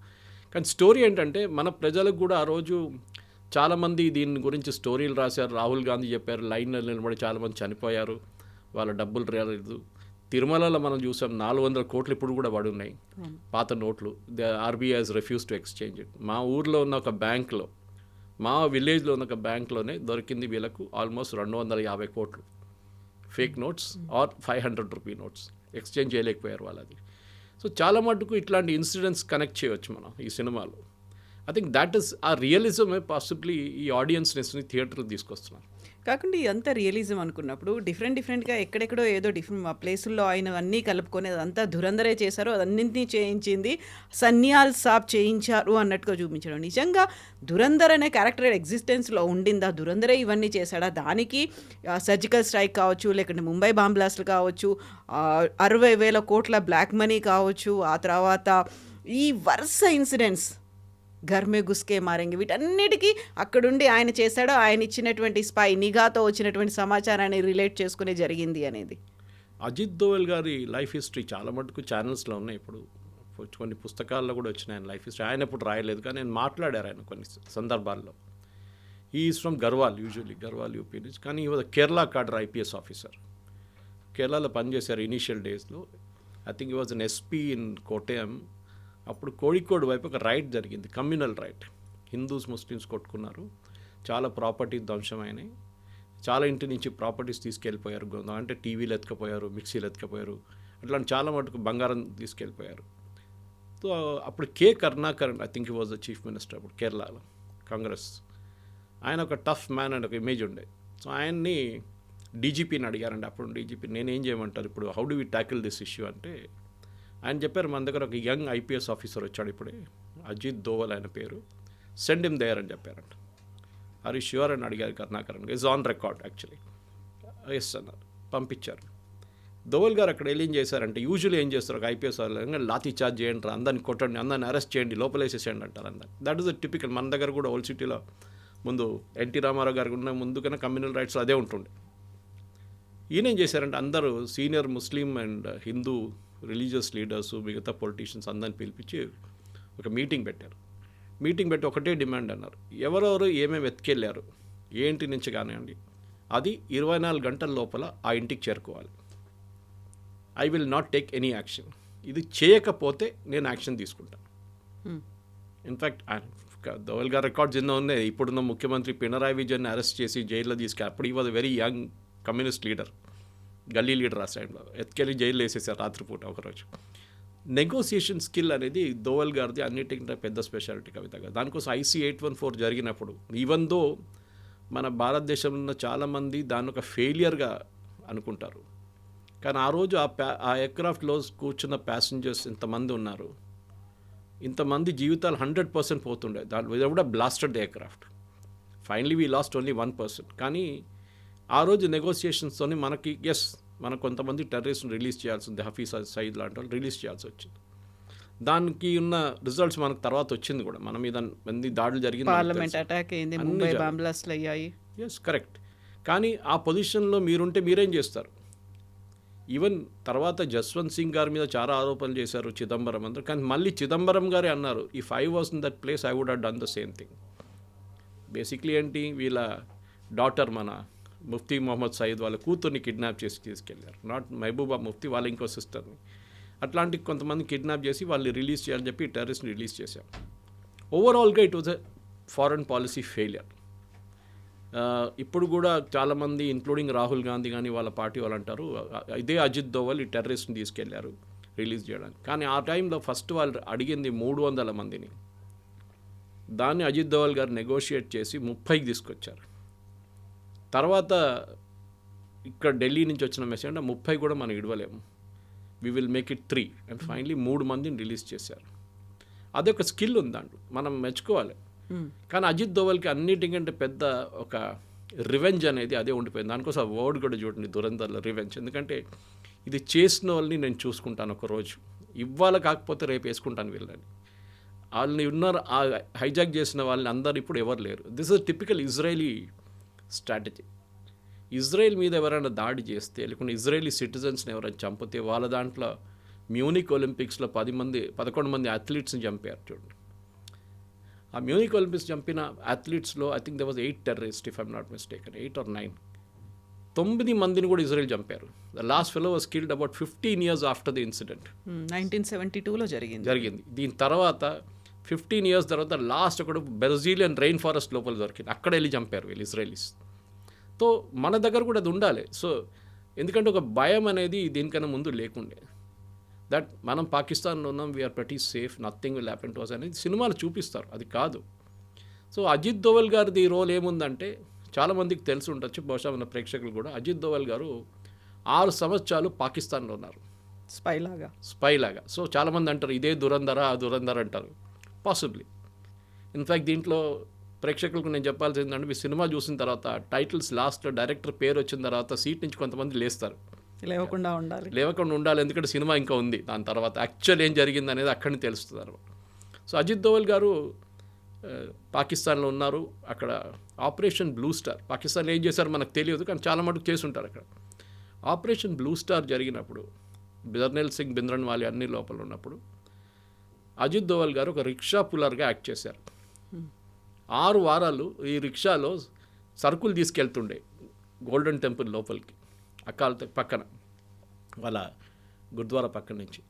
కానీ స్టోరీ ఏంటంటే మన ప్రజలకు కూడా ఆ రోజు చాలామంది దీని గురించి స్టోరీలు రాశారు. రాహుల్ గాంధీ చెప్పారు, లైన్లో నిలబడి చాలామంది చనిపోయారు, వాళ్ళ డబ్బులు రాలేదు. తిరుమలలో మనం చూసాం 400 కోట్లు ఇప్పుడు కూడా పడి ఉన్నాయి పాత నోట్లు. The RBI has refuse to exchange it. మా ఊర్లో ఉన్న ఒక బ్యాంక్లో, మా విలేజ్లో ఉన్న ఒక బ్యాంక్లోనే దొరికింది వీళ్ళకు ఆల్మోస్ట్ 250 కోట్లు fake notes are 500 rupee notes. Exchange చేయలేకపోయారు వాళ్ళది. సో చాలా మటుకు ఇట్లాంటి ఇన్సిడెంట్స్ కనెక్ట్ చేయవచ్చు మనం ఈ సినిమాలో. ఐ థింక్ దాట్ ఈస్ ఆ రియలిజమే పాసిబ్లీ ఈ ఆడియన్స్ని థియేటర్కి తీసుకొస్తున్నారు. కాకుండా ఇదంతా రియలిజం అనుకున్నప్పుడు డిఫరెంట్గా ఎక్కడెక్కడో ఏదో డిఫరెంట్ ఆ ప్లేసుల్లో ఆయన అన్నీ కలుపుకొని అదంతా ధురంధరే చేశారు, అదన్నింటినీ చేయించింది సన్యాల్ సాబ్ చేయించారు అన్నట్టుగా చూపించడం. నిజంగా ధురంధర్ అనే క్యారెక్టర్ ఎగ్జిస్టెన్స్లో ఉండిందా? ధురంధరే ఇవన్నీ చేశాడా? దానికి సర్జికల్ స్ట్రైక్ కావచ్చు, లేకుంటే ముంబై బాంబ్ బ్లాస్ట్లు కావచ్చు, 60,000 కోట్ల బ్లాక్ మనీ కావచ్చు, ఆ తర్వాత ఈ వరుస ఇన్సిడెంట్స్ ఘర్ మే గుస్కే మారేంగి, వీటన్నిటికీ అక్కడుండి ఆయన చేశాడో, ఆయన ఇచ్చినటువంటి స్పై నిఘాతో వచ్చినటువంటి సమాచారాన్ని రిలేట్ చేసుకునే జరిగింది అనేది. అజిత్ దోవల్ గారి లైఫ్ హిస్టరీ చాలా మటుకు ఛానల్స్లో ఉన్నాయి. ఇప్పుడు కొన్ని పుస్తకాల్లో కూడా వచ్చినాయి ఆయన లైఫ్ హిస్టరీ. ఆయన ఇప్పుడు రాయలేదు, కానీ నేను మాట్లాడారు ఆయన కొన్ని సందర్భాల్లో. Is from Garhwal, usually Garhwal UP నుంచి. కానీ ఈ was Kerala cadre IPS officer. కేరళలో పనిచేశారు ఇనీషియల్ డేస్లో. ఐ థింక్ ఈ was an SP in Kottayam. అప్పుడు కోడికోడ్ వైపు ఒక రైట్ జరిగింది, కమ్యూనల్ రైట్. హిందూస్ ముస్లిమ్స్ కొట్టుకున్నారు, చాలా ప్రాపర్టీ ధ్వంసమైనాయి, చాలా ఇంటి నుంచి ప్రాపర్టీస్ తీసుకెళ్ళిపోయారు. అంటే టీవీలు ఎత్తుకపోయారు, మిక్సీలు ఎత్తుకపోయారు, అట్లాంటి చాలా మటుకు బంగారం తీసుకెళ్ళిపోయారు. సో అప్పుడు K Karunakaran, I think he was the chief minister అప్పుడు కేరళలో, కాంగ్రెస్. ఆయన ఒక టఫ్ మ్యాన్ అండ్ ఒక ఇమేజ్ ఉండే. సో ఆయన్ని డీజీపీని అడిగారండి. అప్పుడు డీజీపీ నేనేం చేయమంటారు ఇప్పుడు, how do we tackle this issue అంటే ఆయన చెప్పారు, మన దగ్గర ఒక యంగ్ ఐపీఎస్ ఆఫీసర్ వచ్చాడు ఇప్పుడే, అజిత్ దోవల్ ఆయన పేరు, సెండ్ హిమ్ దేర్ అని చెప్పారంట. ఆర్ యు ష్యూర్ అని అడిగారు Karunakaran. Is on record actually. Yes అన్నారు, పంపించారు. దోవల్ గారు అక్కడ ఏం చేశారంటే, యూజువల్లీ ఏం చేస్తారు ఒక ఐపీఎస్ వాళ్ళు, లాఠీ చార్జ్ చేయండి, అందరిని కొట్టండి, అందరిని అరెస్ట్ చేయండి, లోపలేసేసేయండి అంటారు అందరు. That is the typical. మన దగ్గర కూడా ఓల్డ్ సిటీలో ముందు ఎన్టీ రామారావు గారికి ఉన్న ముందు కన్నా కమ్యూనల్ రైట్స్ అదే ఉంటుండే. ఈయన ఏం చేశారంటే, అందరూ senior Muslim and Hindu religious leaders, మిగతా పొలిటీషియన్స్ అందరిని పిలిపించి ఒక మీటింగ్ పెట్టారు. మీటింగ్ పెట్టి ఒకటే డిమాండ్ అన్నారు, ఎవరెవరు ఏమేమి ఎత్తుకెళ్ళారు, ఏ ఇంటి నుంచి కానివ్వండి, అది 24 గంటల లోపల ఆ ఇంటికి చేరుకోవాలి. I will not take any action. ఇది చేయకపోతే నేను యాక్షన్ తీసుకుంటాను. ఇన్ఫ్యాక్ట్ దోవల్ గారు రికార్డ్స్ ఎన్నో ఉన్నాయి. ఇప్పుడున్న ముఖ్యమంత్రి పినరాయి విజయన్ని అరెస్ట్ చేసి జైల్లో తీసుకెళ్ళి, అప్పుడు ఈ was very young communist leader, గల్లీ లీడర్ ఆ సైడ్లో, ఎత్తుకెళ్ళి జైలు వేసేసారు రాత్రిపూట ఒకరోజు. నెగోసియేషన్ స్కిల్ అనేది దోవల్ గారిది అన్నిటికంటే పెద్ద స్పెషాలిటీ కవిత గారు. దానికోసం IC 814 జరిగినప్పుడు, ఈవెన్ దో మన భారతదేశంలో ఉన్న చాలామంది దాన్ని ఒక ఫెయిలియర్గా అనుకుంటారు, కానీ ఆ రోజు ఆ ఎయిర్క్రాఫ్ట్లో కూర్చున్న ప్యాసింజర్స్ ఇంతమంది ఉన్నారు, ఇంతమంది జీవితాలు 100% పోతుండే. దాని కూడా blasted aircraft. Finally we last only 1%. కానీ ఆ రోజు నెగోసియేషన్స్తోని మనకి మనకు కొంతమంది టెర్రరిస్ట్ని రిలీజ్ చేయాల్సి ఉంది, హఫీజ్ సయీద్ లాంటి వాళ్ళు రిలీజ్ చేయాల్సి వచ్చింది. దానికి ఉన్న రిజల్ట్స్ మనకు తర్వాత వచ్చింది కూడా. మన మీద మంది దాడులు జరిగింది, పార్లమెంట్ అటాక్ అయింది, ముంబై బాంబ్ బ్లాస్ట్లు అయ్యాయి. కరెక్ట్. కానీ ఆ పొజిషన్లో మీరుంటే మీరేం చేస్తారు? ఈవెన్ తర్వాత జస్వంత్ సింగ్ గారి మీద చాలా ఆరోపణలు చేశారు, చిదంబరం అందరూ. కానీ మళ్ళీ చిదంబరం గారే అన్నారు, if I was in that place I would have done the same thing. Basically ఏంటి, వీళ్ళ డాటర్ మన ముఫ్తీ మొహమ్మద్ సయీద్ వాళ్ళ కూతుర్ని కిడ్నాప్ చేసి తీసుకెళ్లారు. నాట్ మహబూబా ముఫ్తీ, వాళ్ళ ఇంకో సిస్టర్ని. అట్లాంటి కొంతమంది కిడ్నాప్ చేసి వాళ్ళు రిలీజ్ చేయాలని చెప్పి టెర్రరిస్ట్ని రిలీజ్ చేశారు. ఓవరాల్గా it was a foreign policy failure. ఇప్పుడు కూడా చాలామంది ఇంక్లూడింగ్ రాహుల్ గాంధీ కానీ వాళ్ళ పార్టీ వాళ్ళు అంటారు, ఇదే అజిత్ దోవల్ ఈ టెర్రరిస్ట్ని తీసుకెళ్లారు రిలీజ్ చేయడానికి. కానీ ఆ టైంలో ఫస్ట్ వాళ్ళు అడిగింది 300 మందిని. దాన్ని అజిత్ దోవల్ గారు నెగోషియేట్ చేసి 30కి తీసుకొచ్చారు. తర్వాత ఇక్కడ ఢిల్లీ నుంచి వచ్చిన మెసేజ్ అంటే 30 కూడా మనం ఇడవలేము, we will make it 3 and finally 3 మందిని రిలీజ్ చేశారు. అదొక స్కిల్ ఉంది దాంట్లో, మనం మెచ్చుకోవాలి. కానీ అజిత్ దోవల్కి అన్నిటికంటే పెద్ద ఒక రివెంజ్ అనేది అదే ఉండిపోయింది. దానికోసం ఆ వర్డ్ కూడా చూడండి, దురంధర్లో రివెంజ్. ఎందుకంటే ఇది చేసిన వాళ్ళని నేను చూసుకుంటాను ఒకరోజు, ఇవాళ కాకపోతే రేపు వేసుకుంటాను వీళ్ళని. వాళ్ళని ఉన్నారు హైజాక్ చేసిన వాళ్ళని అందరు ఇప్పుడు ఎవరు లేరు. This is typical Israeli strategy. Israel మీద ఎవరైనా దాడి చేస్తే, లేకుంటే ఇజ్రాయలీ సిటిజన్స్ని ఎవరైనా చంపితే, వాళ్ళ దాంట్లో మ్యూనిక్ ఒలింపిక్స్లో 11 మంది అథ్లీట్స్ని చంపారు చూడండి. ఆ మ్యూనిక్ ఒలింపిక్స్ చంపిన అథ్లీట్స్లో I think they was 8 terrorist, if I'm not mistaken, 8 or 9. 9 మందిని కూడా ఇజ్రాయెల్ చంపారు. The last fellow was killed about 15 years after the incident. 1972లో జరిగింది. దీని తర్వాత 15 years తర్వాత లాస్ట్ ఒకడు బ్రెజిలియన్ రెయిన్ ఫారెస్ట్ లోపల దొరికింది, అక్కడ వెళ్ళి చంపారు వీళ్ళు ఇజ్రాయలీస్. సో మన దగ్గర కూడా అది ఉండాలి. సో ఎందుకంటే ఒక భయం అనేది దీనికన్నా ముందు లేకుండే. దట్ మనం పాకిస్తాన్లో ఉన్నాం, we're pretty safe, nothing will happen to us అనేది సినిమాలు చూపిస్తారు, అది కాదు. సో అజిత్ దోవల్ గారిది రోల్ ఏముందంటే చాలామందికి తెలిసి ఉండొచ్చు, బహుశా మన ప్రేక్షకులు కూడా. అజిత్ దోవల్ గారు 6 సంవత్సరాలు పాకిస్తాన్లో ఉన్నారు స్పై లాగా. సో చాలామంది అంటారు ఇదే దురంధర అంటారు. పాసిబ్లీ. ఇన్ఫ్యాక్ట్ దీంట్లో ప్రేక్షకులకు నేను చెప్పాల్సి ఏంటంటే, మీ సినిమా చూసిన తర్వాత టైటిల్స్ లాస్ట్లో డైరెక్టర్ పేరు వచ్చిన తర్వాత సీట్ నుంచి కొంతమంది లేస్తారు, లేవకుండా ఉండాలి, ఎందుకంటే సినిమా ఇంకా ఉంది. దాని తర్వాత యాక్చువల్ ఏం జరిగింది అనేది అక్కడిని తెలుస్తుంది అనమాట. సో అజిత్ దోవల్ గారు పాకిస్తాన్లో ఉన్నారు. అక్కడ ఆపరేషన్ బ్లూ స్టార్, పాకిస్తాన్లో ఏం చేశారో మనకు తెలియదు, కానీ చాలా మటుకు చేసి ఉంటారు అక్కడ. ఆపరేషన్ బ్లూ స్టార్ జరిగినప్పుడు జర్నల్ సింగ్ భింద్రన్వాలే అన్ని లోపల ఉన్నప్పుడు అజిత్ దోవల్ గారు ఒక రిక్షా పుల్లర్గా యాక్ట్ చేశారు. 6 వారాలు ఈ రిక్షాలో సరుకులు తీసుకెళ్తుండే గోల్డెన్ టెంపుల్ లోపలికి, అకాల్ పక్కన వాళ్ళ గురుద్వారా పక్కన నుంచి.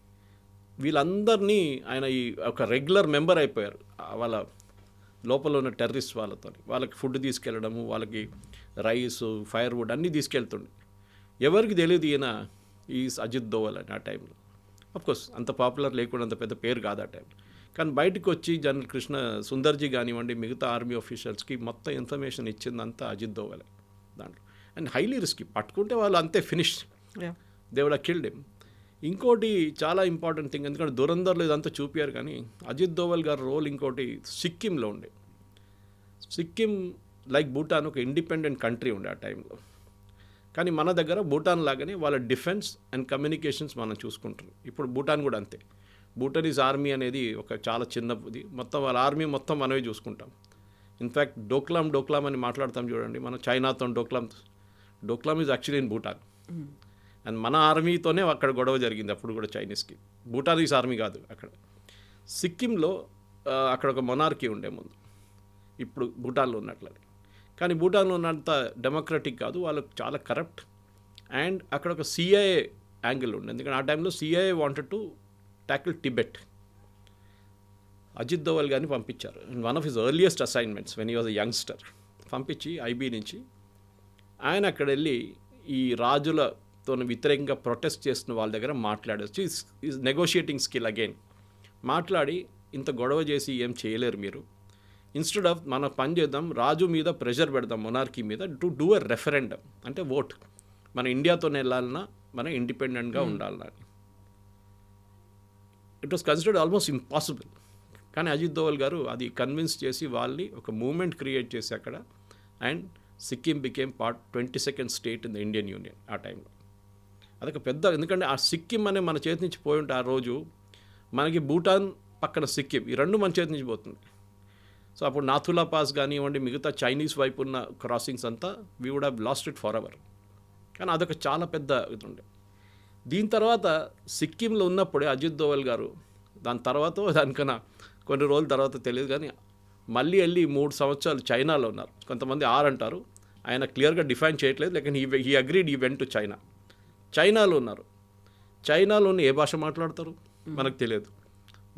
వీళ్ళందరినీ ఆయన ఈ ఒక రెగ్యులర్ మెంబర్ అయిపోయారు వాళ్ళ లోపల ఉన్న టెర్రరిస్ట్ వాళ్ళతో. వాళ్ళకి ఫుడ్ తీసుకెళ్ళడము, వాళ్ళకి రైస్, ఫైర్ వుడ్ అన్నీ తీసుకెళ్తుండే. ఎవరికి తెలియదు ఈయన ఈ అజిత్ దోవల్ అని ఆ టైంలో. అఫ్కోర్స్ అంత పాపులర్ లేకుండా, అంత పెద్ద పేరు కాదు ఆ టైం. కానీ బయటకు వచ్చి జనరల్ కృష్ణ సుందర్జీ కానివ్వండి, మిగతా ఆర్మీ ఆఫీషియల్స్కి మొత్తం ఇన్ఫర్మేషన్ ఇచ్చిందంతా అజిత్ దోవలే దాంట్లో. అండ్ హైలీ రిస్కీ, పట్టుకుంటే వాళ్ళు అంతే finish, they would have killed him. ఇంకోటి చాలా ఇంపార్టెంట్ థింగ్, ఎందుకంటే దురంధర్లో ఇదంతా చూపారు, కానీ అజిత్ దోవల్ గారి రోల్ ఇంకోటి సిక్కింలో ఉండే. సిక్కిం లైక్ భూటాన్ ఒక ఇండిపెండెంట్ కంట్రీ ఉండే ఆ టైంలో. కానీ మన దగ్గర భూటాన్ లాగానే వాళ్ళ డిఫెన్స్ అండ్ కమ్యూనికేషన్స్ మనం చూసుకుంటాం. ఇప్పుడు భూటాన్ కూడా అంతే. భూటానీస్ ఆర్మీ అనేది ఒక చాలా చిన్నది, మొత్తం వాళ్ళ ఆర్మీ మొత్తం మనమే చూసుకుంటాం. ఇన్ఫ్యాక్ట్ డోక్లాం అని మాట్లాడతాం చూడండి, మనం చైనాతో Doklam is actually in Bhutan. And మన ఆర్మీతోనే అక్కడ గొడవ జరిగింది అప్పుడు కూడా చైనీస్కి. భూటానీస్ ఆర్మీ కాదు అక్కడ. సిక్కింలో అక్కడ ఒక మొనార్కీ ఉండే ముందు, ఇప్పుడు భూటాన్లో ఉన్నట్లని. కానీ భూటాన్లో ఉన్నంత డెమోక్రటిక్ కాదు, వాళ్ళకు చాలా కరప్ట్. అండ్ అక్కడ ఒక సిఐఏ యాంగిల్ ఉండే, ఎందుకంటే ఆ టైంలో CIA wanted to tackle Tibet. Ajit Doval గారిని పంపించారు. One of his earliest assignments when he was a youngster, పంపించి ఐబీ నుంచి ఆయన అక్కడ వెళ్ళి ఈ రాజులతో వ్యతిరేకంగా ప్రొటెస్ట్ చేస్తున్న వాళ్ళ దగ్గర మాట్లాడచ్చు. Is negotiating skill again. మాట్లాడి ఇంత గొడవ చేసి ఏం చేయలేరు మీరు, ఇన్స్టెడ్ ఆఫ్ మనం పని చేద్దాం, రాజు మీద ప్రెషర్ పెడదాం, మొనార్కీ మీద, టు డూ ఎ రెఫరెండం, అంటే ఓట్, మన ఇండియాతోనే వెళ్ళాలన్నా మనం ఇండిపెండెంట్గా ఉండాలన్నా. It was considered almost impossible. కానీ అజిత్ దోవల్ గారు అది కన్విన్స్ చేసి వాళ్ళని ఒక మూమెంట్ క్రియేట్ చేసి అక్కడ, and Sikkim became 22nd state in the Indian union ఆ టైంలో. అదొక పెద్ద, ఎందుకంటే ఆ సిక్కిం అనే మన చేతి నుంచి పోయి ఉంటే ఆ రోజు మనకి భూటాన్ పక్కన సిక్కిం, ఈ రెండు మన చేతి నుంచి పోతుంది. సో అప్పుడు నాథులా పాస్ కానివ్వండి, మిగతా చైనీస్ వైపు ఉన్న క్రాసింగ్స్ అంతా we would have lost it forever. కానీ అదొక చాలా పెద్ద ఇది ఉండే. దీని తర్వాత సిక్కింలో ఉన్నప్పుడే అజిత్ దోవల్ గారు, దాని తర్వాత దానికన్నా కొన్ని రోజుల తర్వాత తెలియదు కానీ మళ్ళీ వెళ్ళి 3 సంవత్సరాలు చైనాలో ఉన్నారు. కొంతమంది 6 అంటారు, ఆయన క్లియర్గా డిఫైన్ చేయట్లేదు, లేకపోతే హీ అగ్రీడ్ ఈ వెంట్ టు చైనా. చైనాలో ఉన్నారు. చైనాలోని ఏ భాష మాట్లాడతారు మనకు తెలియదు,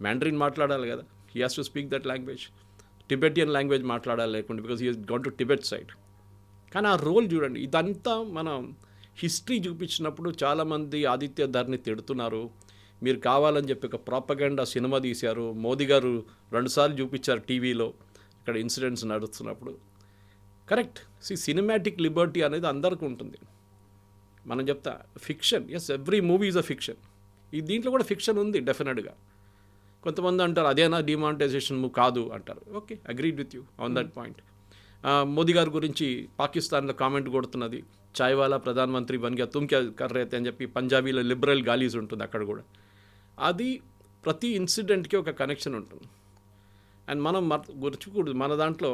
మ్యాండరిన్ మాట్లాడాలి కదా, he has to speak that language. Tibetan language మాట్లాడాలి లేకుంటే, because he has gone to Tibet side. కానీ ఆ రోల్ చూడండి, ఇదంతా మనం హిస్టరీ చూపించినప్పుడు చాలామంది ఆదిత్య ధర్ని తిడుతున్నారు, మీరు కావాలని చెప్పి ఒక ప్రాపగండా సినిమా తీశారు, మోదీ గారు 2 సార్లు చూపించారు టీవీలో ఇక్కడ ఇన్సిడెంట్స్ నడుస్తున్నప్పుడు. కరెక్ట్, సినిమాటిక్ లిబర్టీ అనేది అందరికీ ఉంటుంది. మనం చెప్తా fiction, yes, every movie is a fiction. ఈ దీంట్లో కూడా ఫిక్షన్ ఉంది డెఫినెట్గా. కొంతమంది అంటారు అదేనా డిమానిటైజేషన్ కాదు అంటారు. Okay, agreed with you on that point. Modi గారి గురించి పాకిస్తాన్లో కామెంట్ కొడుతున్నది, చాయ్ వాలా ప్రధాన మంత్రి బన్ గయా తుమ్ క్యా కర్ రహే తే అని చెప్పి పంజాబీలో లిబరల్ గాలీస్ ఉంటుంది అక్కడ కూడా. అది ప్రతి ఇన్సిడెంట్కి ఒక కనెక్షన్ ఉంటుంది. అండ్ మనం గుర్చుకూడదు, మన దాంట్లో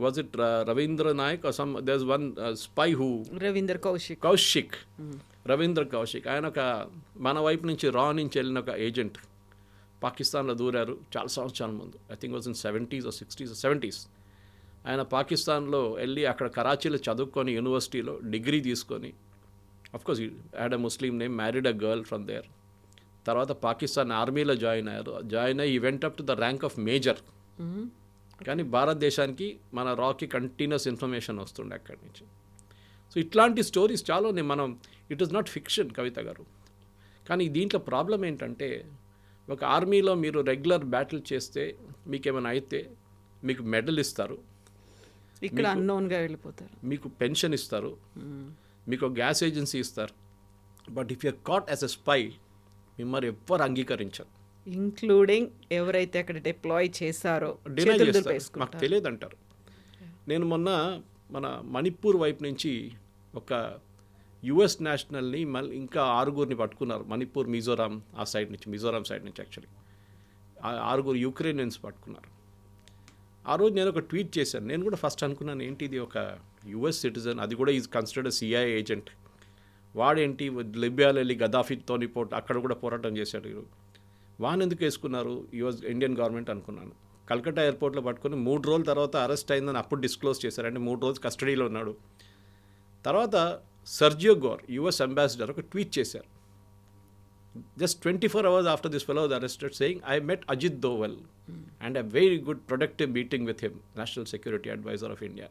was it Ravindra Nayak there one spy who Ravinder Kaushik, Ravindra Kaushik, ఆయన ఒక మన వైపు నుంచి నుంచి వెళ్ళిన ఒక ఏజెంట్ పాకిస్తాన్లో దూరారు చాలా సంవత్సరాల ముందు. I think was in 70s or 60s or 70s. ఆయన పాకిస్తాన్లో వెళ్ళి అక్కడ కరాచీలో చదువుకొని యూనివర్సిటీలో డిగ్రీ తీసుకొని, of course had a Muslim name, married a girl from there. తర్వాత పాకిస్తాన్ ఆర్మీలో జాయిన్ అయ్యి ఈ went up to the rank of major. కానీ భారతదేశానికి మన రాకి కంటిన్యూస్ ఇన్ఫర్మేషన్ వస్తుండే అక్కడి నుంచి. సో ఇట్లాంటి స్టోరీస్ చాలా ఉన్నాయి. మనం ఇట్ ఈస్ నాట్ ఫిక్షన్ కవిత గారు. కానీ దీంట్లో ప్రాబ్లం ఏంటంటే, ఒక ఆర్మీలో మీరు రెగ్యులర్ బ్యాటిల్ చేస్తే మీకేమైనా అయితే మీకు మెడల్ ఇస్తారు, ఇక్కడ అన్నోన్గా వెళ్ళిపోతారు, మీకు పెన్షన్ ఇస్తారు, మీకు గ్యాస్ ఏజెన్సీ ఇస్తారు. But if you're caught as a spy మిమ్మల్ని ఎవ్వరు అంగీకరించరు, ఇంక్లూడింగ్ ఎవరైతే అక్కడ డిప్లాయ్ చేశారో డినై చేస్తారు, మాకు తెలియదు అంటారు. నేను మొన్న మన మణిపూర్ వైపు నుంచి ఒక యుఎస్ నేషనల్ని మళ్ళీ ఇంకా 6 పట్టుకున్నారు. మణిపూర్, మిజోరాం ఆ సైడ్ నుంచి, మిజోరాం సైడ్ నుంచి యాక్చువల్లీ 6 యుక్రెయినియన్స్ పట్టుకున్నారు. ఆ రోజు నేను ఒక ట్వీట్ చేశాను. నేను కూడా ఫస్ట్ అనుకున్నాను, ఏంటి ఇది ఒక యుఎస్ సిటిజన్, అది కూడా ఈజ్ కన్సిడర్డ్ సిఐఏ ఏజెంట్, వాడేంటి లిబియాలో వెళ్ళి గదాఫీతోని అక్కడ కూడా పోరాటం చేశాడు, వాన్ ఎందుకు వేసుకున్నారు యుఎస్ ఇండియన్ గవర్నమెంట్ అనుకున్నాను. కల్కట్టా ఎయిర్పోర్ట్లో పట్టుకొని 3 రోజుల తర్వాత అరెస్ట్ అయిందని అప్పుడు డిస్క్లోజ్ చేశారు. అంటే 3 రోజులు కస్టడీలో ఉన్నాడు. తర్వాత సర్జియో గోర్ యుఎస్ అంబాసిడర్ ఒక ట్వీట్ చేశారు, just 24 hours after this fellow was arrested, saying, I met Ajit Doval and a very good productive meeting with him, National Security Advisor of India.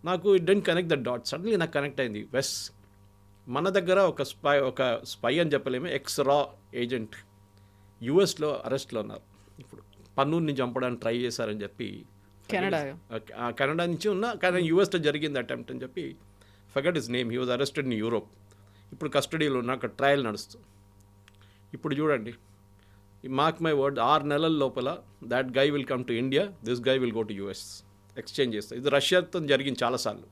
నాకు it didn't connect the dot. Suddenly నాకు connect అయింది. వెస్ మన దగ్గర ఒక spy అని చెప్పలేము, ఎక్స్-రా agent యుఎస్లో అరెస్ట్లో ఉన్నారు. ఇప్పుడు పన్నూర్ని చంపడానికి ట్రై చేశారని చెప్పి కెనడా నుంచి కానీ యుఎస్లో జరిగింది అటెంప్ట్ అని చెప్పి, forget his name, he was arrested in Europe. ఇప్పుడు కస్టడీలో ఉన్న అక్కడ ట్రయల్ నడుస్తుంది. ఇప్పుడు చూడండి, మార్క్ మై వర్డ్, 6 నెలల లోపల that guy will come to India, this guy will go to US, exchange చేస్తారు. ఇది రష్యాతో జరిగింది చాలాసార్లు.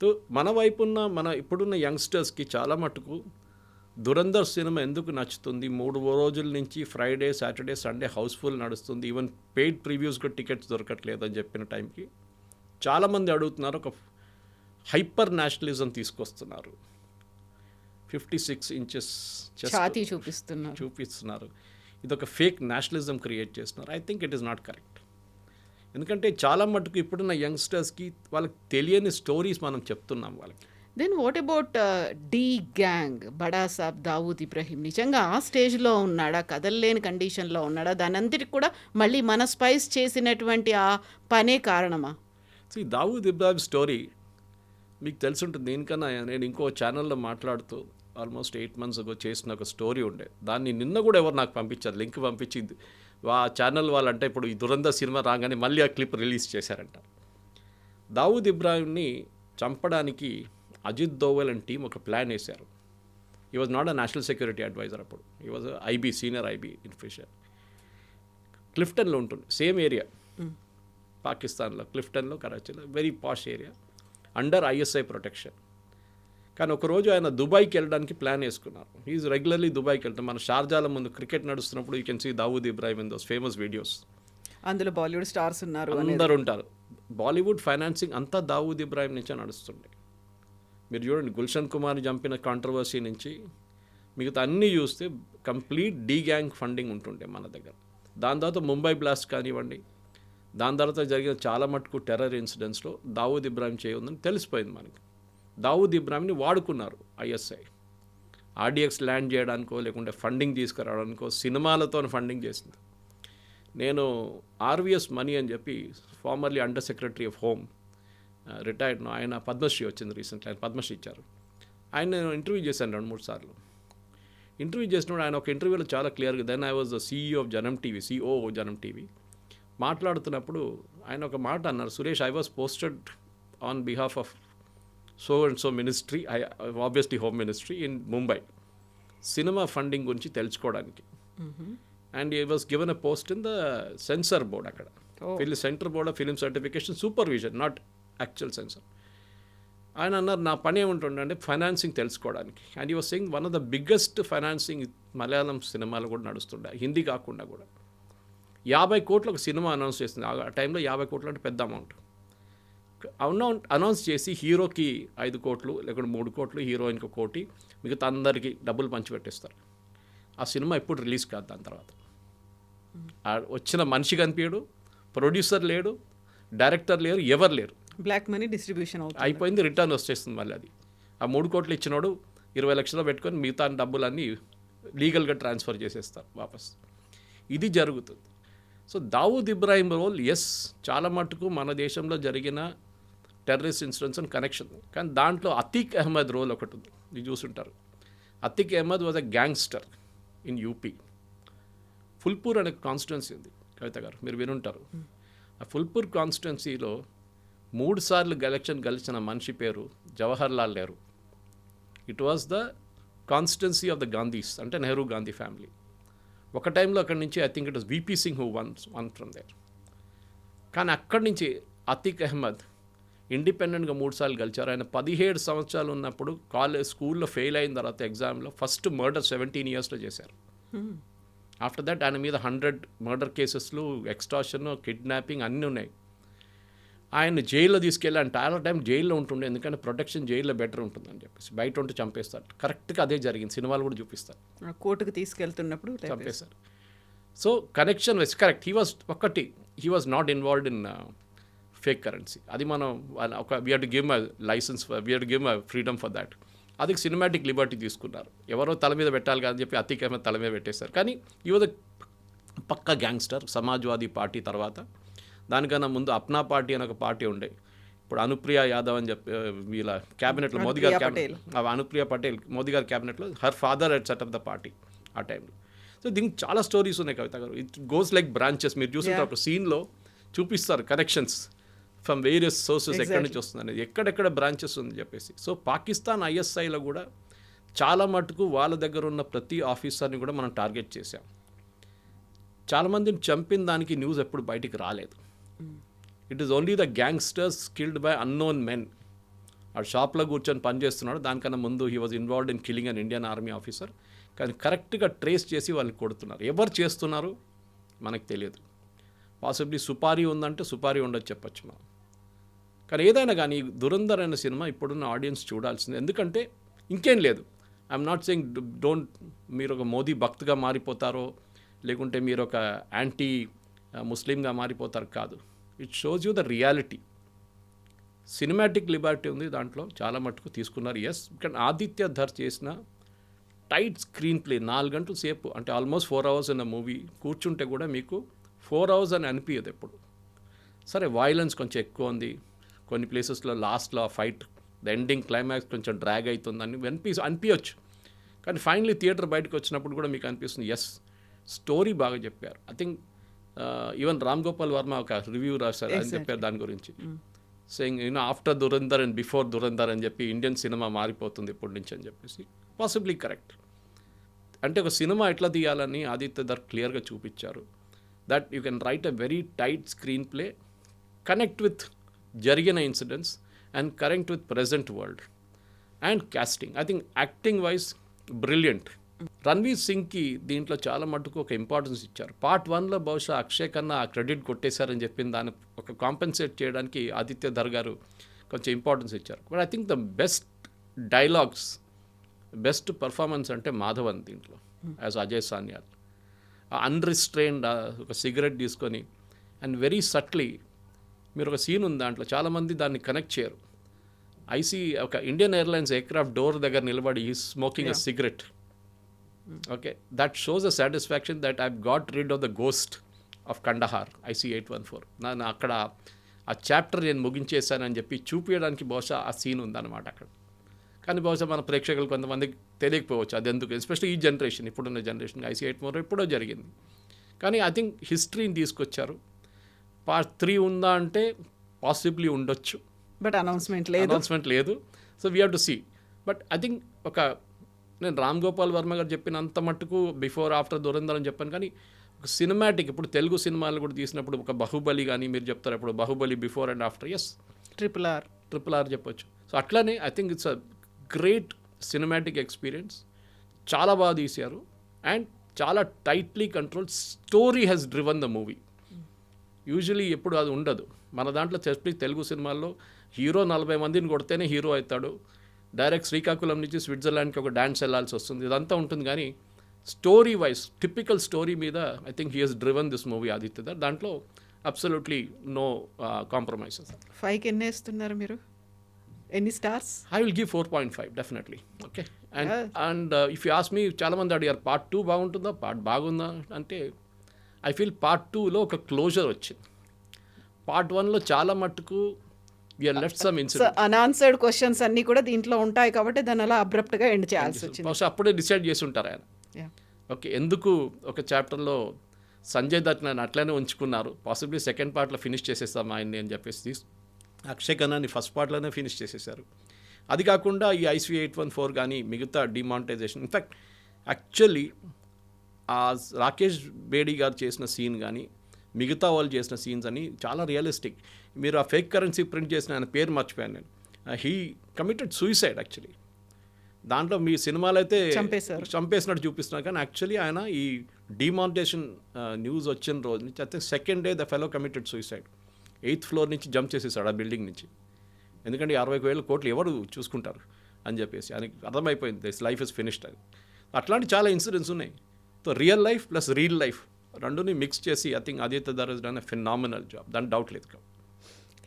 తో మన వైపున్న ఇప్పుడున్న యంగ్స్టర్స్కి చాలా మటుకు దురంధర్ సినిమా ఎందుకు నచ్చుతుంది, 3 రోజుల నుంచి ఫ్రైడే, సాటర్డే, సండే హౌస్ఫుల్ నడుస్తుంది, ఈవెన్ పెయిడ్ ప్రివ్యూస్గా టికెట్స్ దొరకట్లేదు అని చెప్పిన టైంకి చాలామంది అడుగుతున్నారు, ఒక హైపర్ నేషనలిజం తీసుకొస్తున్నారు, 56 inches ఛాతీ చూపిస్తున్నారు. ఇది ఒక ఫేక్ నేషనలిజం క్రియేట్ చేస్తున్నారు. I think it is not correct. ఎందుకంటే చాలా మటుకు ఇప్పుడున్న యంగ్స్టర్స్కి వాళ్ళకి తెలియని స్టోరీస్ మనం చెప్తున్నాం వాళ్ళకి. Then what about D gang, Bada Saab Dawood Ibrahim నిజంగా ఆ స్టేజ్లో ఉన్నాడా, కదలలేని కండిషన్లో ఉన్నాడా, దాని అంతటికి కూడా మళ్ళీ మన స్పైస్ చేసినటువంటి ఆ పనే కారణమా? దావూద్ ఇబ్రాహిం స్టోరీ మీకు తెలిసి ఉంటుంది. దీనికన్నా నేను ఇంకో ఛానల్లో మాట్లాడుతూ ఆల్మోస్ట్ 8 months ago చేసిన ఒక స్టోరీ ఉండే, దాన్ని నిన్న కూడా ఎవరు నాకు పంపించారు, లింక్ పంపించింది ఆ ఛానల్ వాళ్ళంటే ఇప్పుడు ఈ దురంధర్ సినిమా రాగానే మళ్ళీ ఆ క్లిప్ రిలీజ్ చేశారంట. దావూద్ ఇబ్రాహింని చంపడానికి అజిత్ దోవల్ అండ్ టీం ఒక ప్లాన్ వేశారు. ఈ was not a national security advisor, అప్పుడు ఈ was IB, senior IB officer. క్లిఫ్టన్లో ఉంటుంది, సేమ్ ఏరియా పాకిస్తాన్లో, క్లిఫ్టన్లో, కరాచీలో, very posh area, under ISI protection. కానీ ఒకరోజు ఆయన దుబాయ్కి వెళ్ళడానికి ప్లాన్ వేసుకున్నారు. ఈజ్ రెగ్యులర్లీ దుబాయ్కి వెళ్తాం. మన షార్జాల ముందు క్రికెట్ నడుస్తున్నప్పుడు you can see Dawood Ibrahim in those famous videos. అందులో బాలీవుడ్ స్టార్స్ ఉన్నారు, అందరు ఉంటారు. బాలీవుడ్ ఫైనాన్సింగ్ అంతా దావూద్ ఇబ్రాహిం నుంచే నడుస్తుండే. మీరు చూడండి, గుల్షన్ కుమార్ని చంపిన కాంట్రవర్సీ నుంచి మిగతా అన్నీ చూస్తే కంప్లీట్ డీ గ్యాంగ్ ఫండింగ్ ఉంటుండే మన దగ్గర. దాని తర్వాత ముంబై బ్లాస్ట్ కానివ్వండి, దాని తర్వాత జరిగిన చాలా మటుకు టెర్రర్ ఇన్సిడెంట్స్లో దావూద్ ఇబ్రాహిం చేయఉందని తెలిసిపోయింది మనకి. దావూద్ ఇబ్రాహింని వాడుకున్నారు ఐఎస్ఐ, ఆర్డిఎక్స్ ల్యాండ్ చేయడానికో లేకుంటే ఫండింగ్ తీసుకురావడానికో, సినిమాలతో ఫండింగ్ చేసింది. నేను ఆర్విఎస్ మనీ అని చెప్పి formerly under secretary of home, retired, ఆయన పద్మశ్రీ వచ్చింది రీసెంట్లీ, ఆయన పద్మశ్రీ ఇచ్చారు. ఆయన నేను ఇంటర్వ్యూ చేశాను 2-3 సార్లు. ఇంటర్వ్యూ చేసినప్పుడు ఆయన ఒక ఇంటర్వ్యూలో చాలా క్లియర్గా, then I was the CEO of Janam TV, CEO Janam TV, మాట్లాడుతున్నప్పుడు ఆయన ఒక మాట అన్నారు, Suresh, I was posted on behalf of so and so ministry, obviously home ministry in Mumbai, cinema funding గురించి తెలుసుకోవడానికి. And he was given a post in the censor board అక్కడ. Central board of film certification supervision, not actual censor. ఆయన అన్నారు నా పని ఏముంటుండే financing తెలుసుకోవడానికి. And he was saying one of the biggest financing Malayalam సినిమాలు కూడా నడుస్తుండే, హిందీ కాకుండా కూడా. 50 కోట్లు ఒక సినిమా అనౌన్స్ చేసింది ఆ టైంలో. 50 కోట్లు అంటే పెద్ద అమౌంట్. అనౌన్స్ చేసి హీరోకి 5 కోట్లు లేకుంటే 3 కోట్లు, హీరోయిన్కి 1 కోటి, మిగతా అందరికీ డబ్బులు పంచిపెట్టేస్తారు. ఆ సినిమా ఎప్పుడు రిలీజ్ కాదు. దాని తర్వాత వచ్చిన మనిషి కనిపించడు, ప్రొడ్యూసర్ లేడు, డైరెక్టర్ లేరు, ఎవరు లేరు. బ్లాక్ మనీ డిస్ట్రిబ్యూషన్ అయిపోయింది, రిటర్న్ వచ్చేస్తుంది మళ్ళీ అది. ఆ 3 కోట్లు ఇచ్చినోడు 20 లక్షలు పెట్టుకొని మిగతా డబ్బులన్నీ లీగల్గా ట్రాన్స్ఫర్ చేసేస్తారు వాపస్. ఇది జరుగుతుంది. సో దావూద్ ఇబ్రాహిం రోల్ ఎస్ చాలా మటుకు మన దేశంలో జరిగిన టెర్రరిస్ట్ ఇన్సిడెంట్స్ అండ్ కనెక్షన్. కానీ దాంట్లో అతీక్ అహ్మద్ రోల్ ఒకటి ఉంది, మీరు చూసుంటారు. Atiq Ahmed was a gangster in UP. Phulpur అనే కాన్స్టిట్యున్సీ ఉంది కవిత గారు, మీరు వినుంటారు. ఆ ఫుల్పూర్ కాన్స్టిట్యున్సీలో 3 సార్లు ఎలక్షన్ గెలిచిన మనిషి పేరు Jawahar Lal Nehru. It was the constituency of the Gandhis, అంటే నెహ్రూ గాంధీ ఫ్యామిలీ. ఒక టైంలో అక్కడి నుంచి I think it was VP Singh who won from there. కానీ అక్కడి నుంచి అతీక్ అహ్మద్ ఇండిపెండెంట్గా 3 సార్లు గెలిచారు. ఆయన 17 సంవత్సరాలు ఉన్నప్పుడు స్కూల్లో ఫెయిల్ అయిన తర్వాత ఎగ్జామ్లో ఫస్ట్ మర్డర్ 17 ఇయర్స్లో చేశారు. ఆఫ్టర్ దట్ ఆయన మీద 100 మర్డర్ కేసెస్లు, ఎక్స్టార్షన్, కిడ్నాపింగ్ అన్నీ ఉన్నాయి. ఆయన జైల్లో తీసుకెళ్ళి ఆయన చాలా టైం జైల్లో ఉంటుండే, ఎందుకంటే ప్రొటెక్షన్ జైల్లో బెటర్ ఉంటుందని చెప్పేసి. బయట ఉంటే చంపేస్తారు. కరెక్ట్గా అదే జరిగింది, సినిమాలు కూడా చూపిస్తారు. కోర్టుకు తీసుకెళ్తున్నప్పుడు చంపేశారు. So connection was correct. He was not involved in fake currency. అది మనం we have to give my license, we have to give my freedom for that. అది సినిమాటిక్ లిబర్టీ తీసుకున్నారు. ఎవరో తల మీద పెట్టాలి కాదని చెప్పి అతీక్ అహ్మద్ తల మీద పెట్టేశారు. కానీ ఈ was pakka gangster. Samajwadi party తర్వాత, దానికన్నా ముందు అప్నా పార్టీ అని ఒక పార్టీ ఉండే. ఇప్పుడు అనుప్రియ యాదవ్ అని చెప్పి వీళ్ళ క్యాబినెట్లో మోదీ గారి అనుప్రియ పటేల్ మోదీ గారి క్యాబినెట్లో her father head set up the party ఆ టైంలో. సో దీనికి చాలా స్టోరీస్ ఉన్నాయి కవిత గారు. It goes like branches. మీరు చూస్తుంటారు అప్పుడు సీన్లో చూపిస్తారు కనెక్షన్స్ ఫ్రమ్ వేరియస్ సోర్సెస్, ఎక్కడి నుంచి వస్తుంది అనేది, ఎక్కడెక్కడ బ్రాంచెస్ ఉంది చెప్పేసి. సో పాకిస్తాన్ ఐఎస్ఐలో కూడా చాలా మటుకు వాళ్ళ దగ్గర ఉన్న ప్రతి ఆఫీసర్ని కూడా మనం టార్గెట్ చేసాం. చాలామందిని చంపిన దానికి న్యూస్ ఎప్పుడు బయటికి రాలేదు. It is only the gangsters killed by unknown men. ఆ షాప్లో కూర్చొని పనిచేస్తున్నాడు, దానికన్నా ముందు he was involved in killing an Indian army officer. కానీ కరెక్ట్గా ట్రేస్ చేసి వాళ్ళని కొడుతున్నారు. ఎవరు చేస్తున్నారు మనకు తెలియదు. పాసిబ్లీ సుపారీ ఉందంటే సుపారీ ఉండొచ్చు చెప్పచ్చు మనం. కానీ ఏదైనా కానీ దురంధర్ అనే సినిమా ఇప్పుడున్న ఆడియన్స్ చూడాల్సింది. ఎందుకంటే ఇంకేం లేదు. ఐఎమ్ నాట్ సెయింగ్ డోంట్ మీరు ఒక మోదీ భక్తుగా మారిపోతారో లేకుంటే మీరు ఒక యాంటీ ముస్లింగా మారిపోతారు కాదు. It shows you the reality. Cinematic Liberty ఉంది దాంట్లో, చాలా మటుకు తీసుకున్నారు. ఎస్, కానీ ఆదిత్య ధర్ చేసిన టైట్ స్క్రీన్ ప్లే 4 గంటల సేపు, అంటే ఆల్మోస్ట్ 4 hours ఇన్ మూవీ కూర్చుంటే కూడా మీకు 4 hours అని అనిపించదు ఎప్పుడు. సరే వైలెన్స్ కొంచెం ఎక్కువ ఉంది, కొన్ని ప్లేసెస్లో లాస్ట్లో ఆ ఫైట్ ద ఎండింగ్ క్లైమాక్స్ కొంచెం డ్రాగ్ అవుతుందని అనిపించవచ్చు. కానీ ఫైనలీ థియేటర్ బయటకు వచ్చినప్పుడు కూడా మీకు అనిపిస్తుంది ఎస్ స్టోరీ బాగా చెప్పారు. I think even Ram Gopal Varma ఒక రివ్యూ రాశారు, ఆయన చెప్పారు దాని గురించి. Saying after Dhurandhar and before Dhurandhar అని చెప్పి ఇండియన్ సినిమా మారిపోతుంది ఇప్పటి నుంచి అని చెప్పేసి. Possibly correct. అంటే ఒక సినిమా ఎట్లా తీయాలని ఆదిత్య ధర్ క్లియర్గా చూపించారు. That you can write a very tight screenplay, connect with జరిగిన incidents and connect with present world. And casting I think acting wise brilliant. Ranveer సింగ్కి దీంట్లో చాలా మటుకు ఒక ఇంపార్టెన్స్ ఇచ్చారు. పార్ట్ 1లో బహుశా అక్షయ్ కన్నా ఆ క్రెడిట్ కొట్టేశారని చెప్పిన దాన్ని ఒక కాంపెన్సేట్ చేయడానికి ఆదిత్య ధర్ గారు కొంచెం ఇంపార్టెన్స్ ఇచ్చారు. But I think the best dialogues, best performance అంటే మాధవన్ దీంట్లో యాజ్ అజయ్ సాన్యాల్. అన్రిస్ట్రైన్డ్ ఒక సిగరెట్ తీసుకొని అండ్ వెరీ సట్లీ, మీరు ఒక సీన్ ఉంది దాంట్లో, చాలామంది దాన్ని కనెక్ట్ చేయరు. ఒక ఇండియన్ ఎయిర్లైన్స్ ఎయిర్క్రాఫ్ట్ డోర్ దగ్గర నిలబడి ఈ smoking a cigarette. Okay, that shows a satisfaction that I got rid of the ghost of Kandahar IC-814. నేను అక్కడ ఆ చాప్టర్ నేను ముగించేశానని చెప్పి చూపించడానికి బహుశా ఆ సీన్ ఉందన్నమాట అక్కడ. కానీ బహుశా మన ప్రేక్షకులు కొంతమందికి తెలియకపోవచ్చు అది ఎందుకు, ఎస్పెషల్లీ ఈ జనరేషన్, ఇప్పుడున్న జనరేషన్. IC-814 ఎప్పుడో జరిగింది. కానీ ఐ థింక్ హిస్టరీని తీసుకొచ్చారు. పార్ట్ 3 ఉందా అంటే పాసిబ్లీ ఉండొచ్చు, బట్ అనౌన్స్మెంట్ లేదు. So we have to see. But I think నేను రామ్ గోపాల్ వర్మ గారు చెప్పినంత మట్టుకు బిఫోర్ ఆఫ్టర్ దురంధర్ అని చెప్పాను, కానీ సినిమాటిక్ ఇప్పుడు తెలుగు సినిమాలు కూడా తీసినప్పుడు ఒక బాహుబలి కానీ మీరు చెప్తారు ఇప్పుడు Baahubali before and after as triple R చెప్పొచ్చు. సో అట్లానే I think it's a great cinematic experience. చాలా బాగా తీశారు అండ్ చాలా tightly control story has driven the movie. Usually ఎప్పుడు అది ఉండదు మన దాంట్లో. ఎస్పెషల్లీ తెలుగు సినిమాల్లో హీరో 40 మందిని కొడితేనే హీరో అవుతాడు, డైరెక్ట్ శ్రీకాకుళం నుంచి స్విట్జర్లాండ్కి ఒక డాన్స్ వెళ్ళాల్సి వస్తుంది, ఇదంతా ఉంటుంది. కానీ స్టోరీ వైజ్ టిపికల్ స్టోరీ మీద I think he has driven this movie Aditya. దాంట్లో అబ్సల్యూట్లీ నో కాంప్రమైజెస్. 5కి ఎన్ని వేస్తున్నారు మీరు, ఎన్ని stars? I will give 4.5 definitely. Okay and if you ask me చాలామంది అడిగారు పార్ట్ 2 బాగుంటుందా, పార్ట్ బాగుందా అంటే ఐ ఫీల్ పార్ట్ 2లో ఒక క్లోజర్ వచ్చింది. పార్ట్ 1లో చాలా మట్టుకు we're left some incident, unanswered questions అన్నీ కూడా దీంట్లో ఉంటాయి కాబట్టి దాన్ని అలా అబ్రప్ట్గా ఎండ్ చేయాల్సి వచ్చింది. బహుశా అప్పుడే డిసైడ్ చేసి ఉంటారు ఆయన. ఓకే ఎందుకు ఒక చాప్టర్లో సంజయ్ దత్ నన్ను అట్లనే ఉంచుకున్నారు, పాసిబ్లీ సెకండ్ పార్ట్లో ఫినిష్ చేసేస్తాం ఆయన్ని అని చెప్పేసి అక్షయ్ ఖన్నాని ఫస్ట్ పార్ట్లోనే ఫినిష్ చేసేసారు. అది కాకుండా ఈ IC 814 కానీ మిగతా డిమానిటైజేషన్, ఇన్ఫ్యాక్ట్ యాక్చువల్లీ ఆ రాకేష్ బేడీ గారు చేసిన సీన్ కానీ మిగతా వాళ్ళు చేసిన సీన్స్ అని చాలా రియలిస్టిక్. మీరు ఆ ఫేక్ కరెన్సీ ప్రింట్ చేసిన ఆయన పేరు మర్చిపోయాను నేను. He committed suicide actually. దాంట్లో మీ సినిమాలు అయితే చంపేసినట్టు చూపిస్తున్నారు కానీ యాక్చువల్లీ ఆయన ఈ డిమానిటైజేషన్ న్యూస్ వచ్చిన రోజు నుంచి అయితే second day the fellow committed suicide. 8th floor నుంచి జంప్ చేసేసాడు ఆ బిల్డింగ్ నుంచి. ఎందుకంటే 60,000 కోట్లు ఎవరు చూసుకుంటారు అని చెప్పేసి ఆయనకి అర్థమైపోయింది దిస్ లైఫ్ ఇస్ ఫినిష్డ్ అని. అట్లాంటి చాలా ఇన్సిడెంట్స్ ఉన్నాయి. So real life plus reel life రెండుని మిక్స్ చేసి I think Aditya Dhar is done a phenomenal job, దాని డౌట్ లేదు.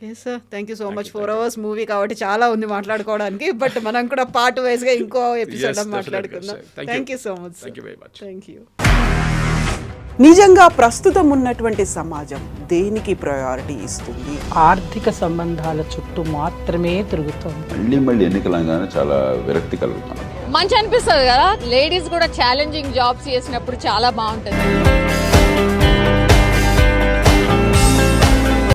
Yes sir, thank you so much. 4 hours movie కాబట్టి చాలా ఉంది మాట్లాడుకోవడానికి, బట్ మనం కూడా పార్ట్ వైజ్గా ఇంకో ఎపిసోడ్ మాట్లాడుకుందాం. Thank you so much. Thank you very much. Thank you. నిజంగా ప్రస్తుతం ఉన్నటువంటి సమాజం దేనికి ప్రయారిటీ ఇస్తుంది? ఆర్థిక సంబంధాల చుట్టూ మాత్రమే తిరుగుతోంది. మళ్ళీ ఎన్నికలంగానే చాలా విరక్తి కలుగుతాం. మంచి అనిపిస్తుంది కదా, లేడీస్ కూడా ఛాలెంజింగ్ జాబ్స్ చేసినప్పుడు చాలా బాగుంటుంది.